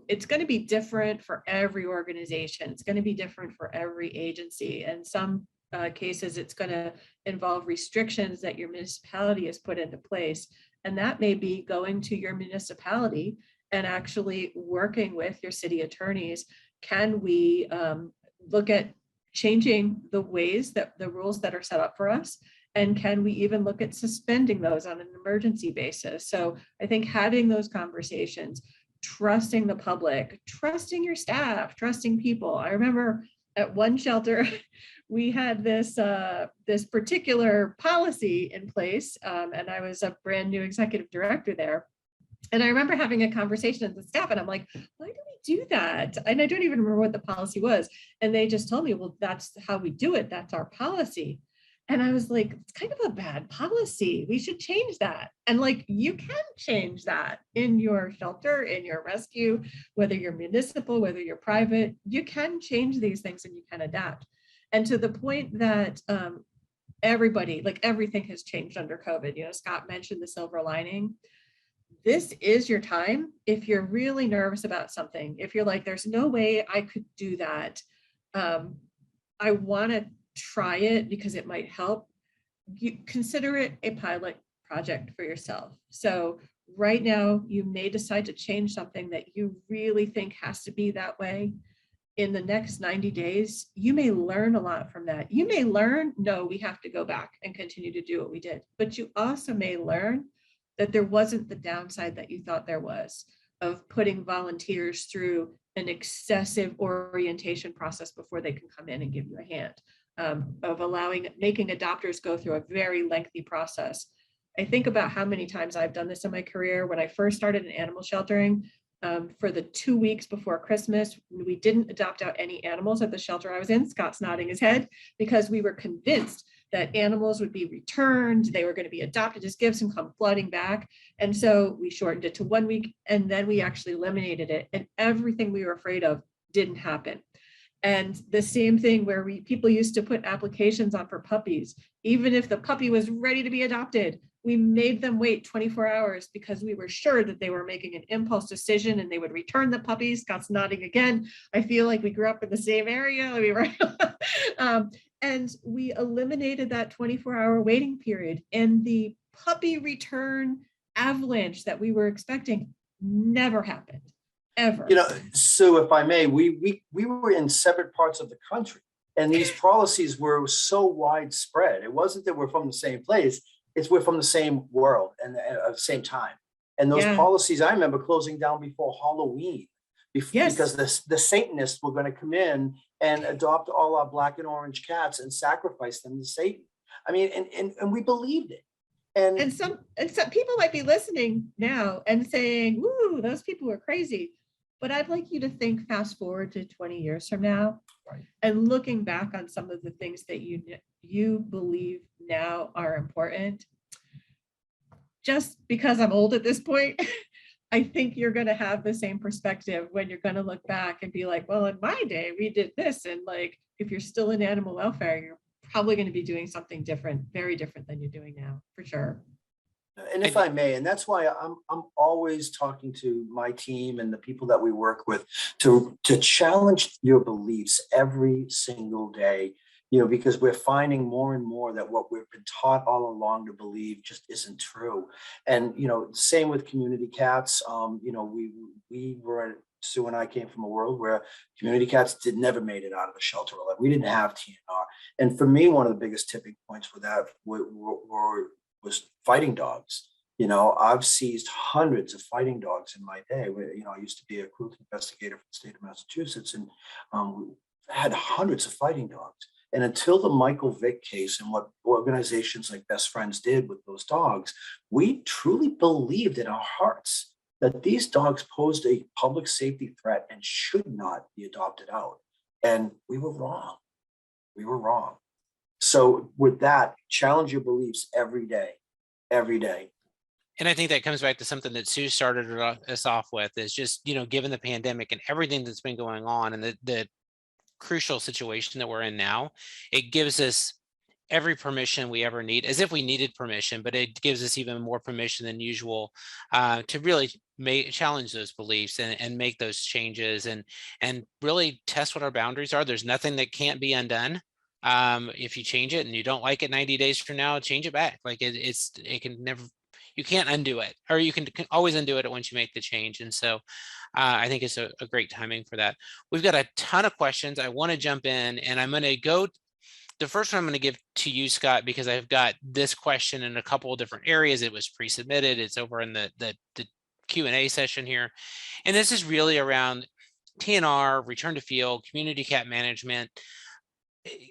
It's going to be different for every organization. It's going to be different for every agency. And some cases, it's going to involve restrictions that your municipality has put into place. And that may be going to your municipality and actually working with your city attorneys. Can we look at changing the ways that the rules that are set up for us? And can we even look at suspending those on an emergency basis? So I think having those conversations, trusting the public, trusting your staff, trusting people. I remember at one shelter, we had this particular policy in place, and I was a brand new executive director there. And I remember having a conversation with the staff, and I'm like, why do we do that? And I don't even remember what the policy was. And they just told me, well, that's how we do it. That's our policy. And I was like, it's kind of a bad policy. We should change that. And like, you can change that in your shelter, in your rescue, whether you're municipal, whether you're private, you can change these things and you can adapt. And to the point that everybody, like everything has changed under COVID. You know, Scott mentioned the silver lining. This is your time. If you're really nervous about something, if you're like, there's no way I could do that. I want to try it because it might help. You consider it a pilot project for yourself. So right now you may decide to change something that you really think has to be that way. In the next 90 days, you may learn a lot from that. You may learn, no, we have to go back and continue to do what we did. But you also may learn that there wasn't the downside that you thought there was of putting volunteers through an excessive orientation process before they can come in and give you a hand. Of making adopters go through a very lengthy process. I think about how many times I've done this in my career. When I first started in animal sheltering, for the 2 weeks before Christmas, we didn't adopt out any animals at the shelter I was in. Scott's nodding his head, because we were convinced that animals would be returned. They were going to be adopted as gifts and come flooding back. And so we shortened it to 1 week, and then we actually eliminated it. And everything we were afraid of didn't happen. And the same thing where people used to put applications on for puppies. Even if the puppy was ready to be adopted, we made them wait 24 hours because we were sure that they were making an impulse decision and they would return the puppies. Scott's nodding again. I feel like we grew up in the same area. We were, and we eliminated that 24-hour waiting period. And the puppy return avalanche that we were expecting never happened. Ever. You know, Sue, if I may, we were in separate parts of the country And these policies were so widespread. It wasn't that we're from the same place, it's we're from the same world and at the same time. And those Yeah. policies, I remember closing down before Halloween, Yes. because the Satanists were going to come in and adopt all our black and orange cats and sacrifice them to Satan. I mean, and we believed it. And some people might be listening now and saying, "Woo, those people were crazy." But I'd like you to think fast forward to 20 years from now, right, and looking back on some of the things that you believe now are important. Just because I'm old at this point, I think you're going to have the same perspective when you're going to look back and be like, well, in my day, we did this. And like, if you're still in animal welfare, you're probably going to be doing something different, very different than you're doing now, for sure. And if I may, and that's why I'm always talking to my team and the people that we work with to challenge your beliefs every single day, because we're finding more and more that what we've been taught all along to believe just isn't true. And, same with community cats. We were, Sue and I came from a world where community cats never made it out of the shelter alive. We didn't have TNR. And for me, one of the biggest tipping points with that was fighting dogs. I've seized hundreds of fighting dogs in my day. I used to be a cruelty investigator for the state of Massachusetts, and we had hundreds of fighting dogs. And until the Michael Vick case and what organizations like Best Friends did with those dogs, we truly believed in our hearts that these dogs posed a public safety threat and should not be adopted out. And we were wrong. We were wrong. So with that, challenge your beliefs every day, every day. And I think that comes back to something that Sue started us off with, is just, given the pandemic and everything that's been going on and the crucial situation that we're in now, it gives us every permission we ever need, as if we needed permission, but it gives us even more permission than usual to really challenge those beliefs and make those changes and really test what our boundaries are. There's nothing that can't be undone. If you change it and you don't like it 90 days from now, change it back. Like it can never, you can't undo it, or you can always undo it once you make the change. And so I think it's a great timing for that. We've got a ton of questions. I want to jump in, and I'm going to go. The first one I'm going to give to you, Scott, because I've got this question in a couple of different areas. It was pre-submitted. It's over in the Q&A session here. And this is really around TNR, return to field, community cat management,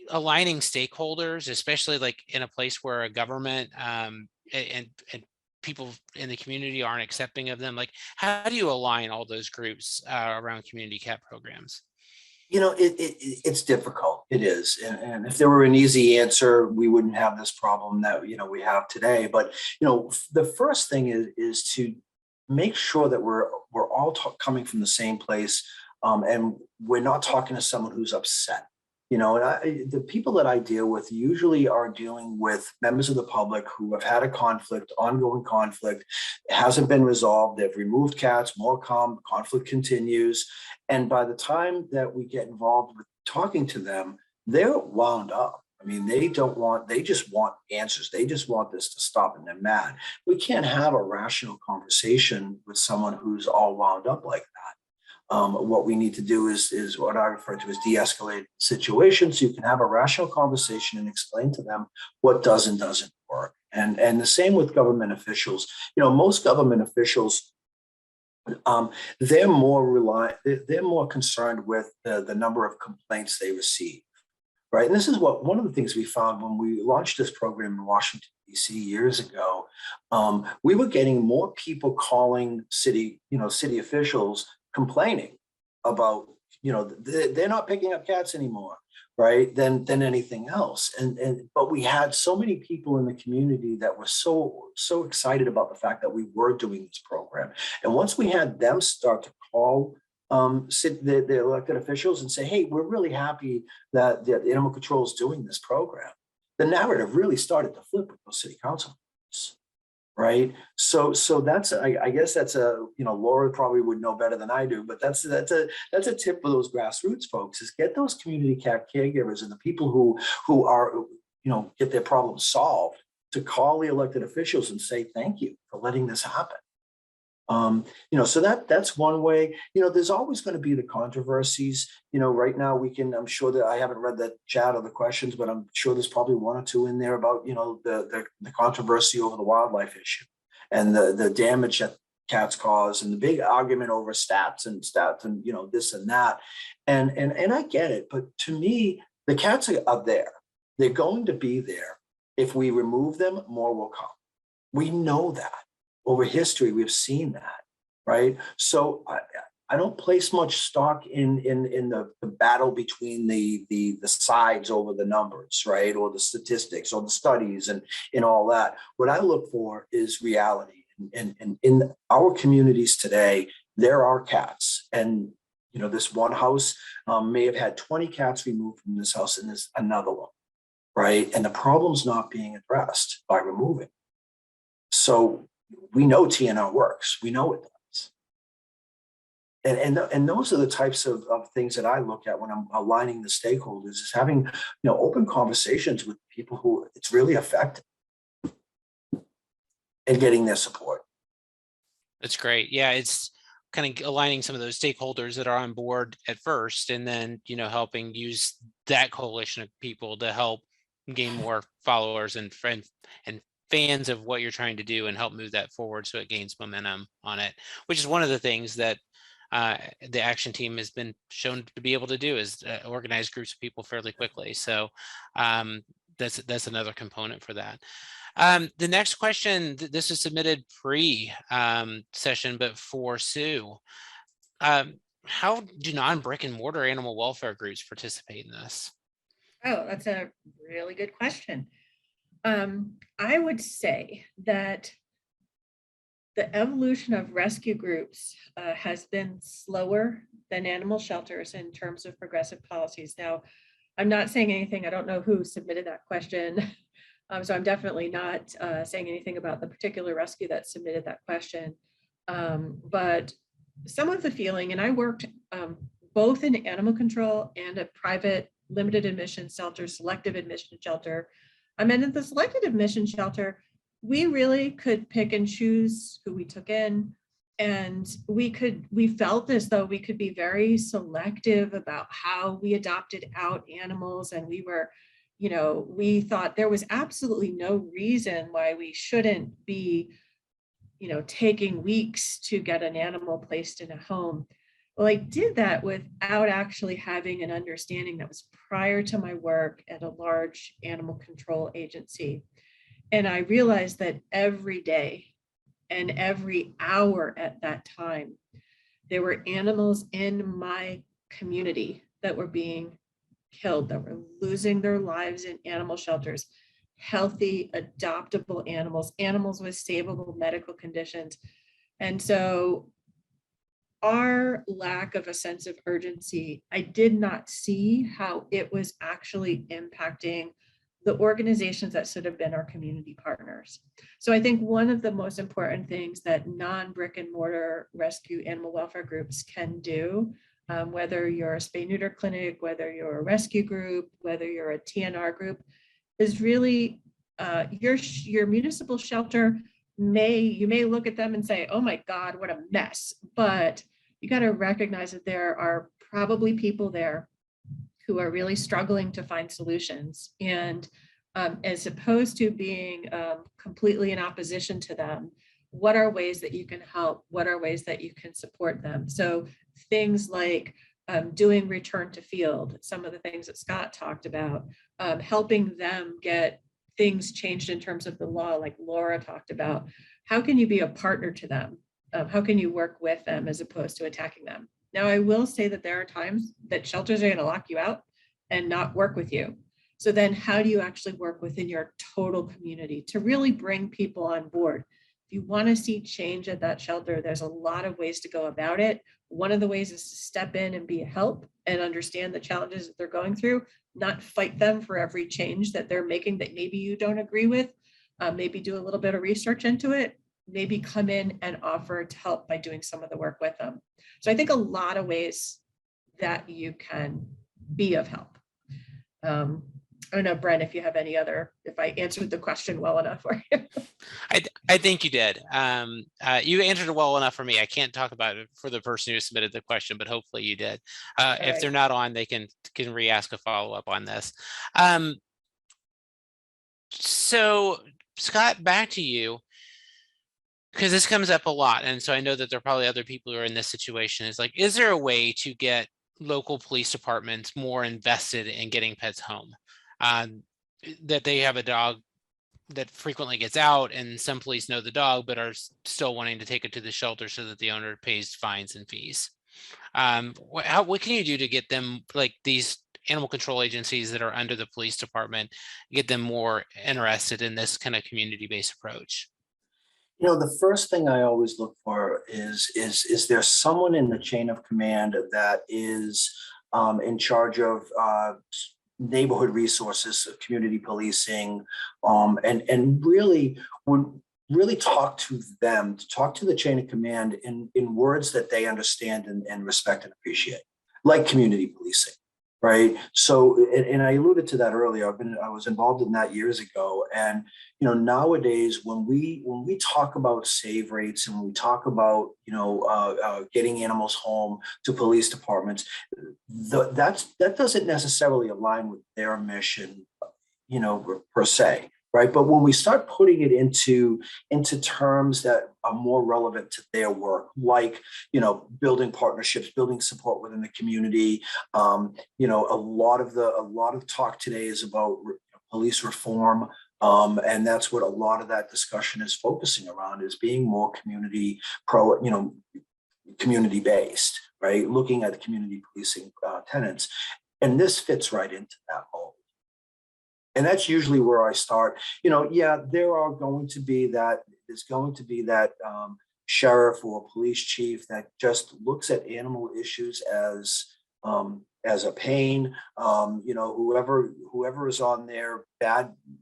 aligning stakeholders, especially like in a place where a government and people in the community aren't accepting of them. Like, how do you align all those groups around community cat programs? It's difficult. It is. And if there were an easy answer, we wouldn't have this problem that, we have today. But, the first thing is to make sure that we're all coming from the same place. And we're not talking to someone who's upset. And the people that I deal with usually are dealing with members of the public who have had a conflict, ongoing conflict. It hasn't been resolved. They've removed cats, more conflict continues. And by the time that we get involved with talking to them, they're wound up. I mean, they just want answers. They just want this to stop, and they're mad. We can't have a rational conversation with someone who's all wound up like that. What we need to do is what I refer to as de-escalate situations. So you can have a rational conversation and explain to them what does and doesn't work. And the same with government officials. Most government officials, they're more concerned with the number of complaints they receive, right? And this is one of the things we found when we launched this program in Washington, D.C. years ago. We were getting more people calling city officials complaining about, they're not picking up cats anymore, right? Than anything else. But we had so many people in the community that were so excited about the fact that we were doing this program. And once we had them start to call the elected officials and say, hey, we're really happy that the animal control is doing this program, the narrative really started to flip with those city council members. Right. So that's, I guess that's Laura probably would know better than I do, but that's a tip for those grassroots folks, is get those community cat caregivers and the people who are, get their problems solved, to call the elected officials and say, thank you for letting this happen. So that's one way. There's always going to be the controversies. Right now I'm sure that I haven't read the chat or the questions, but I'm sure there's probably one or two in there about, the controversy over the wildlife issue and the damage that cats cause and the big argument over stats and this and that. And I get it, but to me, the cats are there. They're going to be there. If we remove them, more will come. We know that. Over history, we've seen that, right? So I don't place much stock in the battle between the sides over the numbers, right? Or the statistics or the studies and all that. What I look for is reality. And in our communities today, there are cats. And, this one house may have had 20 cats removed from this house, and there's another one, right? And the problem's not being addressed by removing. So we know TNR works. We know it does. And those are the types of things that I look at when I'm aligning the stakeholders, is having open conversations with people who it's really affecting and getting their support. That's great. Yeah, it's kind of aligning some of those stakeholders that are on board at first, and then helping use that coalition of people to help gain more followers and friends and fans of what you're trying to do and help move that forward so it gains momentum on it, which is one of the things that the action team has been shown to be able to do, is organize groups of people fairly quickly. So that's another component for that. The next question, this is submitted pre-session, but for Sue. How do non-brick and mortar animal welfare groups participate in this? Oh, that's a really good question. I would say that the evolution of rescue groups has been slower than animal shelters in terms of progressive policies. Now, I'm not saying anything, I don't know who submitted that question. So I'm definitely not saying anything about the particular rescue that submitted that question. But some of the feeling, and I worked both in animal control and a private limited admission shelter, selective admission shelter. And in the selected admission shelter, we really could pick and choose who we took in. And we felt as though we could be very selective about how we adopted out animals. And we thought there was absolutely no reason why we shouldn't be, taking weeks to get an animal placed in a home. Well, I did that without actually having an understanding that was prior to my work at a large animal control agency. And I realized that every day and every hour at that time, there were animals in my community that were being killed, that were losing their lives in animal shelters, healthy, adoptable animals with stable medical conditions. And so our lack of a sense of urgency, I did not see how it was actually impacting the organizations that should have been our community partners. So I think one of the most important things that non-brick and mortar rescue animal welfare groups can do, whether you're a spay-neuter clinic, whether you're a rescue group, whether you're a TNR group, is really your municipal shelter you may look at them and say, oh my God, what a mess. But you got to recognize that there are probably people there who are really struggling to find solutions. And as opposed to being completely in opposition to them, what are ways that you can help? What are ways that you can support them? So things like doing return to field, some of the things that Scott talked about, helping them get things changed in terms of the law, like Laura talked about. How can you be a partner to them? How can you work with them as opposed to attacking them? Now, I will say that there are times that shelters are going to lock you out and not work with you. So then how do you actually work within your total community to really bring people on board? If you want to see change at that shelter, there's a lot of ways to go about it. One of the ways is to step in and be a help and understand the challenges that they're going through, not fight them for every change that they're making that maybe you don't agree with. Maybe do a little bit of research into it, maybe come in and offer to help by doing some of the work with them. So I think a lot of ways that you can be of help. I don't know, Brent, if you have any other, if I answered the question well enough for you. I think you did. You answered it well enough for me. I can't talk about it for the person who submitted the question, but hopefully you did. If right. they're not on, they can re-ask a follow-up on this. So Scott, back to you, because this comes up a lot. And so I know that there are probably other people who are in this situation. Is like, is there a way to get local police departments more invested in getting pets home? That they have a dog that frequently gets out, and some police know the dog, but are still wanting to take it to the shelter so that the owner pays fines and fees. What can you do to get them, like these animal control agencies that are under the police department, get them more interested in this kind of community-based approach? You know, the first thing I always look for is there someone in the chain of command that is in charge of neighborhood resources, community policing, and really would really talk to them, to talk to the chain of command in words that they understand and respect and appreciate, like community policing, right? So, and I alluded to that earlier. I was involved in that years ago, and you know, nowadays when we talk about save rates and when we talk about getting animals home to police departments, that doesn't necessarily align with their mission, per se. Right. But when we start putting it into terms that are more relevant to their work, like, building partnerships, building support within the community, a lot of talk today is about police reform. And that's what a lot of that discussion is focusing around, is being more community based, right? Looking at the community policing tenets. And this fits right into that mold. And that's usually where I start. There's going to be that sheriff or police chief that just looks at animal issues as a pain. Whoever is on their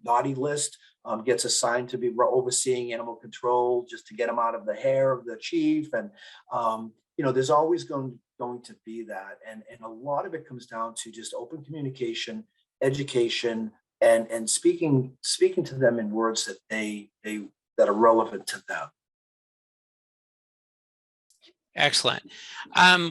naughty list gets assigned to be overseeing animal control just to get them out of the hair of the chief. And there's always going to be that. And a lot of it comes down to just open communication, education, and speaking to them in words that are relevant to them. Excellent.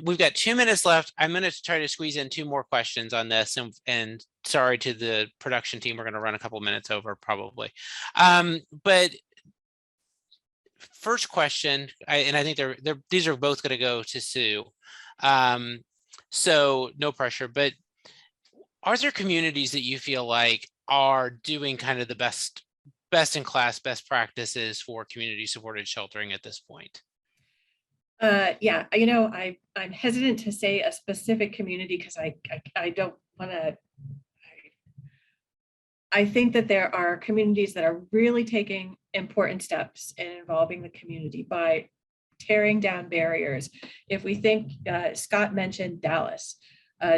We've got 2 minutes left. I'm going to try to squeeze in 2 more questions on this, and sorry to the production team, we're going to run a couple minutes over probably. But first question, and I think these are both going to go to Sue. So no pressure, but are there communities that you feel like are doing kind of the best in class, best practices for community supported sheltering at this point? Yeah, I'm hesitant to say a specific community because I don't want to. I think that there are communities that are really taking important steps in involving the community by tearing down barriers. If we think, Scott mentioned Dallas.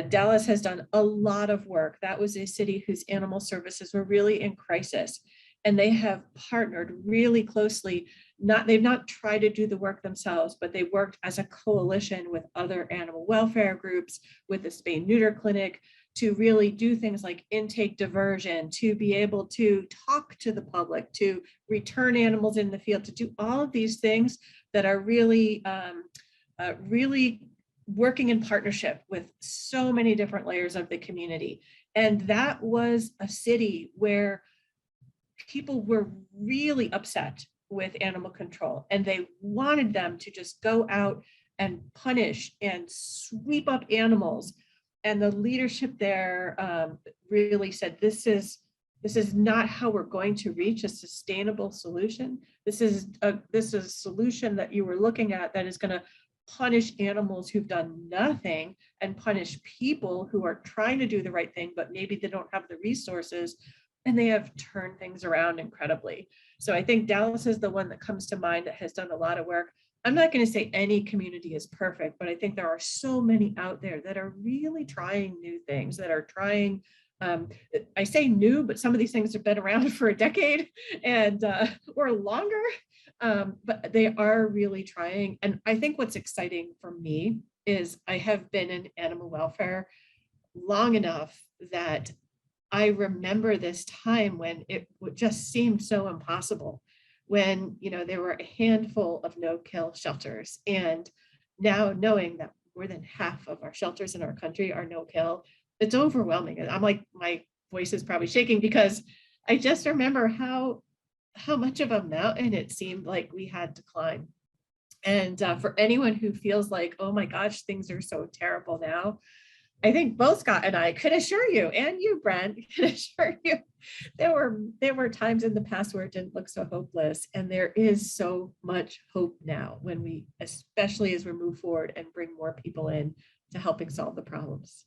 Dallas has done a lot of work. That was a city whose animal services were really in crisis, and they have partnered really closely. They've not tried to do the work themselves, but they worked as a coalition with other animal welfare groups, with the spay neuter clinic, to really do things like intake diversion, to be able to talk to the public, to return animals in the field, to do all of these things that are really, really working in partnership with so many different layers of the community. And that was a city where people were really upset with animal control, and they wanted them to just go out and punish and sweep up animals. And the leadership there really said, this is not how we're going to reach a sustainable solution. This is a solution that you were looking at that is going to punish animals who've done nothing and punish people who are trying to do the right thing, but maybe they don't have the resources, and they have turned things around incredibly. So I think Dallas is the one that comes to mind that has done a lot of work. I'm not going to say any community is perfect, but I think there are so many out there that are really trying new things, that are trying, I say new, but some of these things have been around for a decade and or longer, but they are really trying. And I think what's exciting for me is I have been in animal welfare long enough that I remember this time when it just seemed so impossible, when, you know, there were a handful of no-kill shelters. And now knowing that more than half of our shelters in our country are no-kill, it's overwhelming. And I'm like, my voice is probably shaking because I just remember how much of a mountain it seemed like we had to climb. And for anyone who feels like, oh my gosh, things are so terrible now, I think both Scott and I could assure you, and you, Brent, can assure you, there were times in the past where it didn't look so hopeless, and there is so much hope now when we, especially as we move forward and bring more people in to helping solve the problems.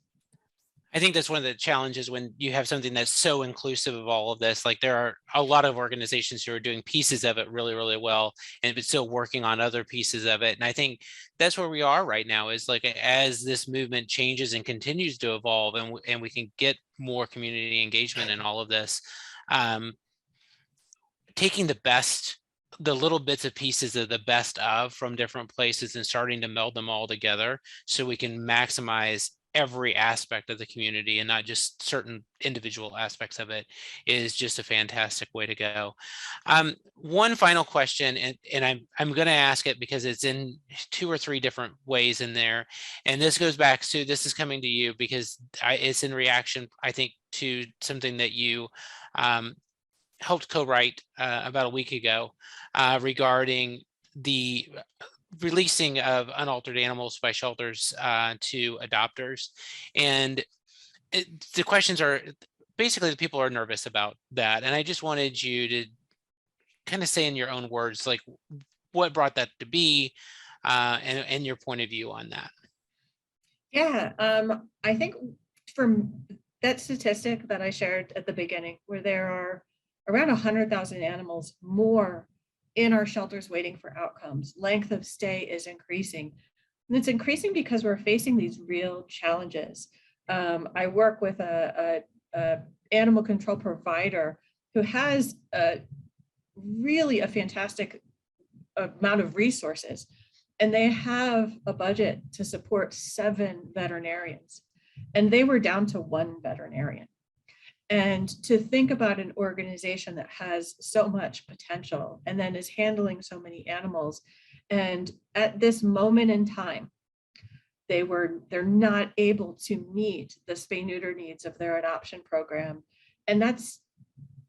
I think that's one of the challenges when you have something that's so inclusive of all of this. Like there are a lot of organizations who are doing pieces of it really, really well, and but still working on other pieces of it. And I think that's where we are right now, is like as this movement changes and continues to evolve, and we can get more community engagement in all of this, taking the little bits of pieces of the best of from different places and starting to meld them all together so we can maximize every aspect of the community and not just certain individual aspects of it, is just a fantastic way to go. One final question, and I'm going to ask it because it's in 2 or 3 different ways in there. And this goes back to, this is coming to you because it's in reaction, I think, to something that you helped co-write about a week ago regarding the releasing of unaltered animals by shelters to adopters. And the questions are basically, the people are nervous about that. And I just wanted you to kind of say in your own words, like what brought that to be and your point of view on that. Yeah, I think from that statistic that I shared at the beginning, where there are around 100,000 animals more in our shelters waiting for outcomes, length of stay is increasing. And it's increasing because we're facing these real challenges. I work with a animal control provider who has really a fantastic amount of resources, and they have a budget to support 7 veterinarians, and they were down to 1 veterinarian. And to think about an organization that has so much potential and then is handling so many animals, and at this moment in time, they're not able to meet the spay-neuter needs of their adoption program. And that's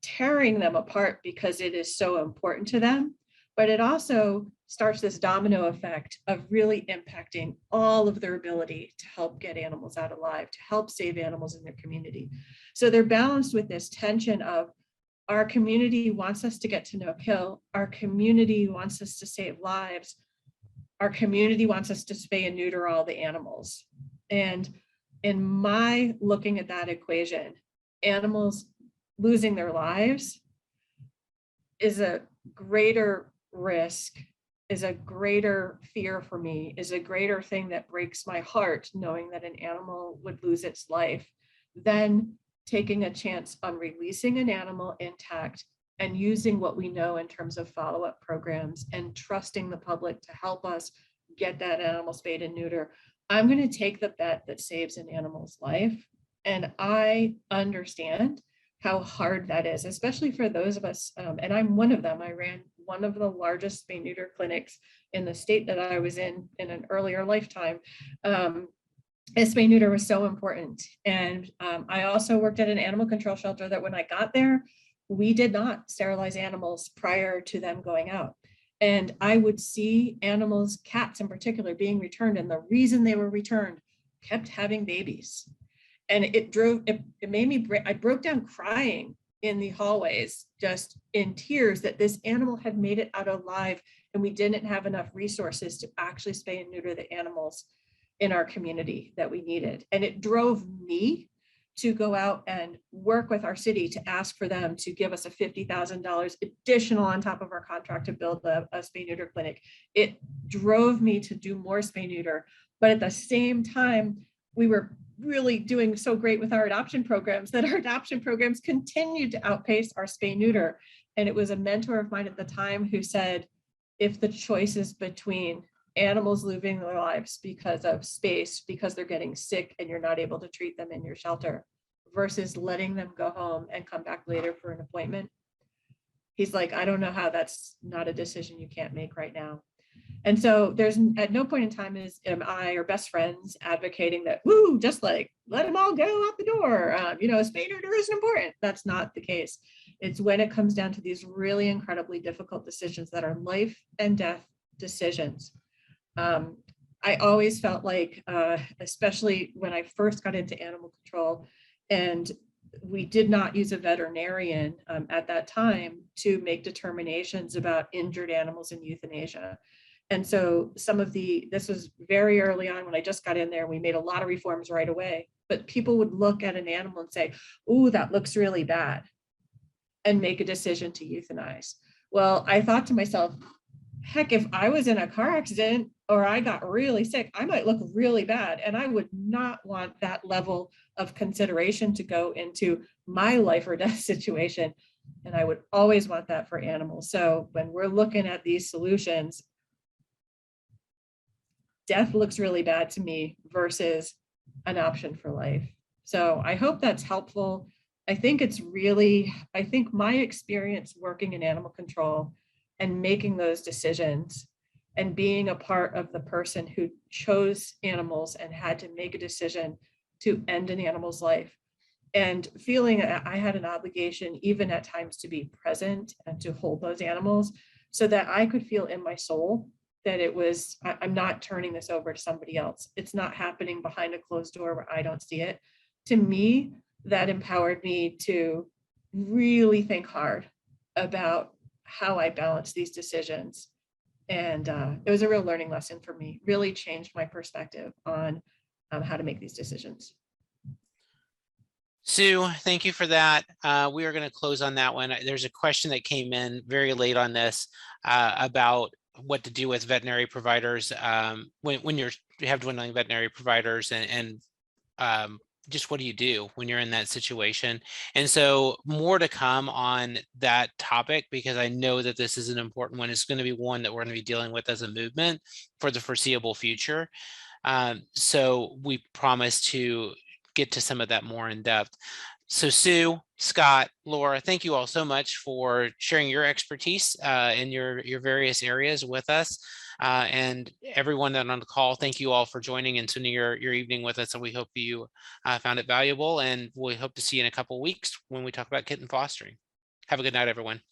tearing them apart because it is so important to them. But it also starts this domino effect of really impacting all of their ability to help get animals out alive, to help save animals in their community. So they're balanced with this tension of, our community wants us to get to no kill, our community wants us to save lives, our community wants us to spay and neuter all the animals. And in my looking at that equation, animals losing their lives is a greater risk, is a greater fear for me, is a greater thing that breaks my heart, knowing that an animal would lose its life, than taking a chance on releasing an animal intact and using what we know in terms of follow-up programs and trusting the public to help us get that animal spayed and neuter. I'm going to take the bet that saves an animal's life. And I understand how hard that is, especially for those of us, and I'm one of them. I ran one of the largest spay neuter clinics in the state that I was in an earlier lifetime. Spay neuter was so important. And I also worked at an animal control shelter that when I got there, we did not sterilize animals prior to them going out. And I would see animals, cats in particular, being returned. And the reason they were returned kept having babies. And it made me, I broke down crying in the hallways, just in tears, that this animal had made it out alive and we didn't have enough resources to actually spay and neuter the animals in our community that we needed. And it drove me to go out and work with our city to ask for them to give us a $50,000 additional on top of our contract to build a spay neuter clinic. It drove me to do more spay neuter, but at the same time, we were really doing so great with our adoption programs that our adoption programs continued to outpace our spay neuter. And it was a mentor of mine at the time who said, if the choice is between animals losing their lives because of space, because they're getting sick and you're not able to treat them in your shelter, versus letting them go home and come back later for an appointment. He's like, I don't know how that's not a decision you can't make right now. And so there's at no point in time am I or best friends advocating that, woo, just like let them all go out the door. You know, a spay neuter isn't important. That's not the case. It's when it comes down to these really incredibly difficult decisions that are life and death decisions. I always felt like, especially when I first got into animal control, and we did not use a veterinarian at that time to make determinations about injured animals in euthanasia. And so this was very early on when I just got in there, we made a lot of reforms right away, but people would look at an animal and say, "Ooh, that looks really bad," and make a decision to euthanize. Well, I thought to myself, heck, if I was in a car accident or I got really sick, I might look really bad. And I would not want that level of consideration to go into my life or death situation. And I would always want that for animals. So when we're looking at these solutions, death looks really bad to me versus an option for life. So I hope that's helpful. I think my experience working in animal control and making those decisions and being a part of the person who chose animals and had to make a decision to end an animal's life, and feeling I had an obligation even at times to be present and to hold those animals so that I could feel in my soul that I'm not turning this over to somebody else. It's not happening behind a closed door where I don't see it. To me, that empowered me to really think hard about how I balance these decisions. And it was a real learning lesson for me, really changed my perspective on how to make these decisions. Sue, thank you for that. We are going to close on that one. There's a question that came in very late on this about what to do with veterinary providers when you have dwindling veterinary providers, and just what do you do when you're in that situation? And so more to come on that topic, because I know that this is an important one. It's going to be one that we're going to be dealing with as a movement for the foreseeable future. So we promise to get to some of that more in depth. So Sue, Scott, Laura, thank you all so much for sharing your expertise in your various areas with us. And everyone that on the call, thank you all for joining and spending your evening with us. And we hope you found it valuable, and we hope to see you in a couple of weeks when we talk about kitten fostering. Have a good night, everyone.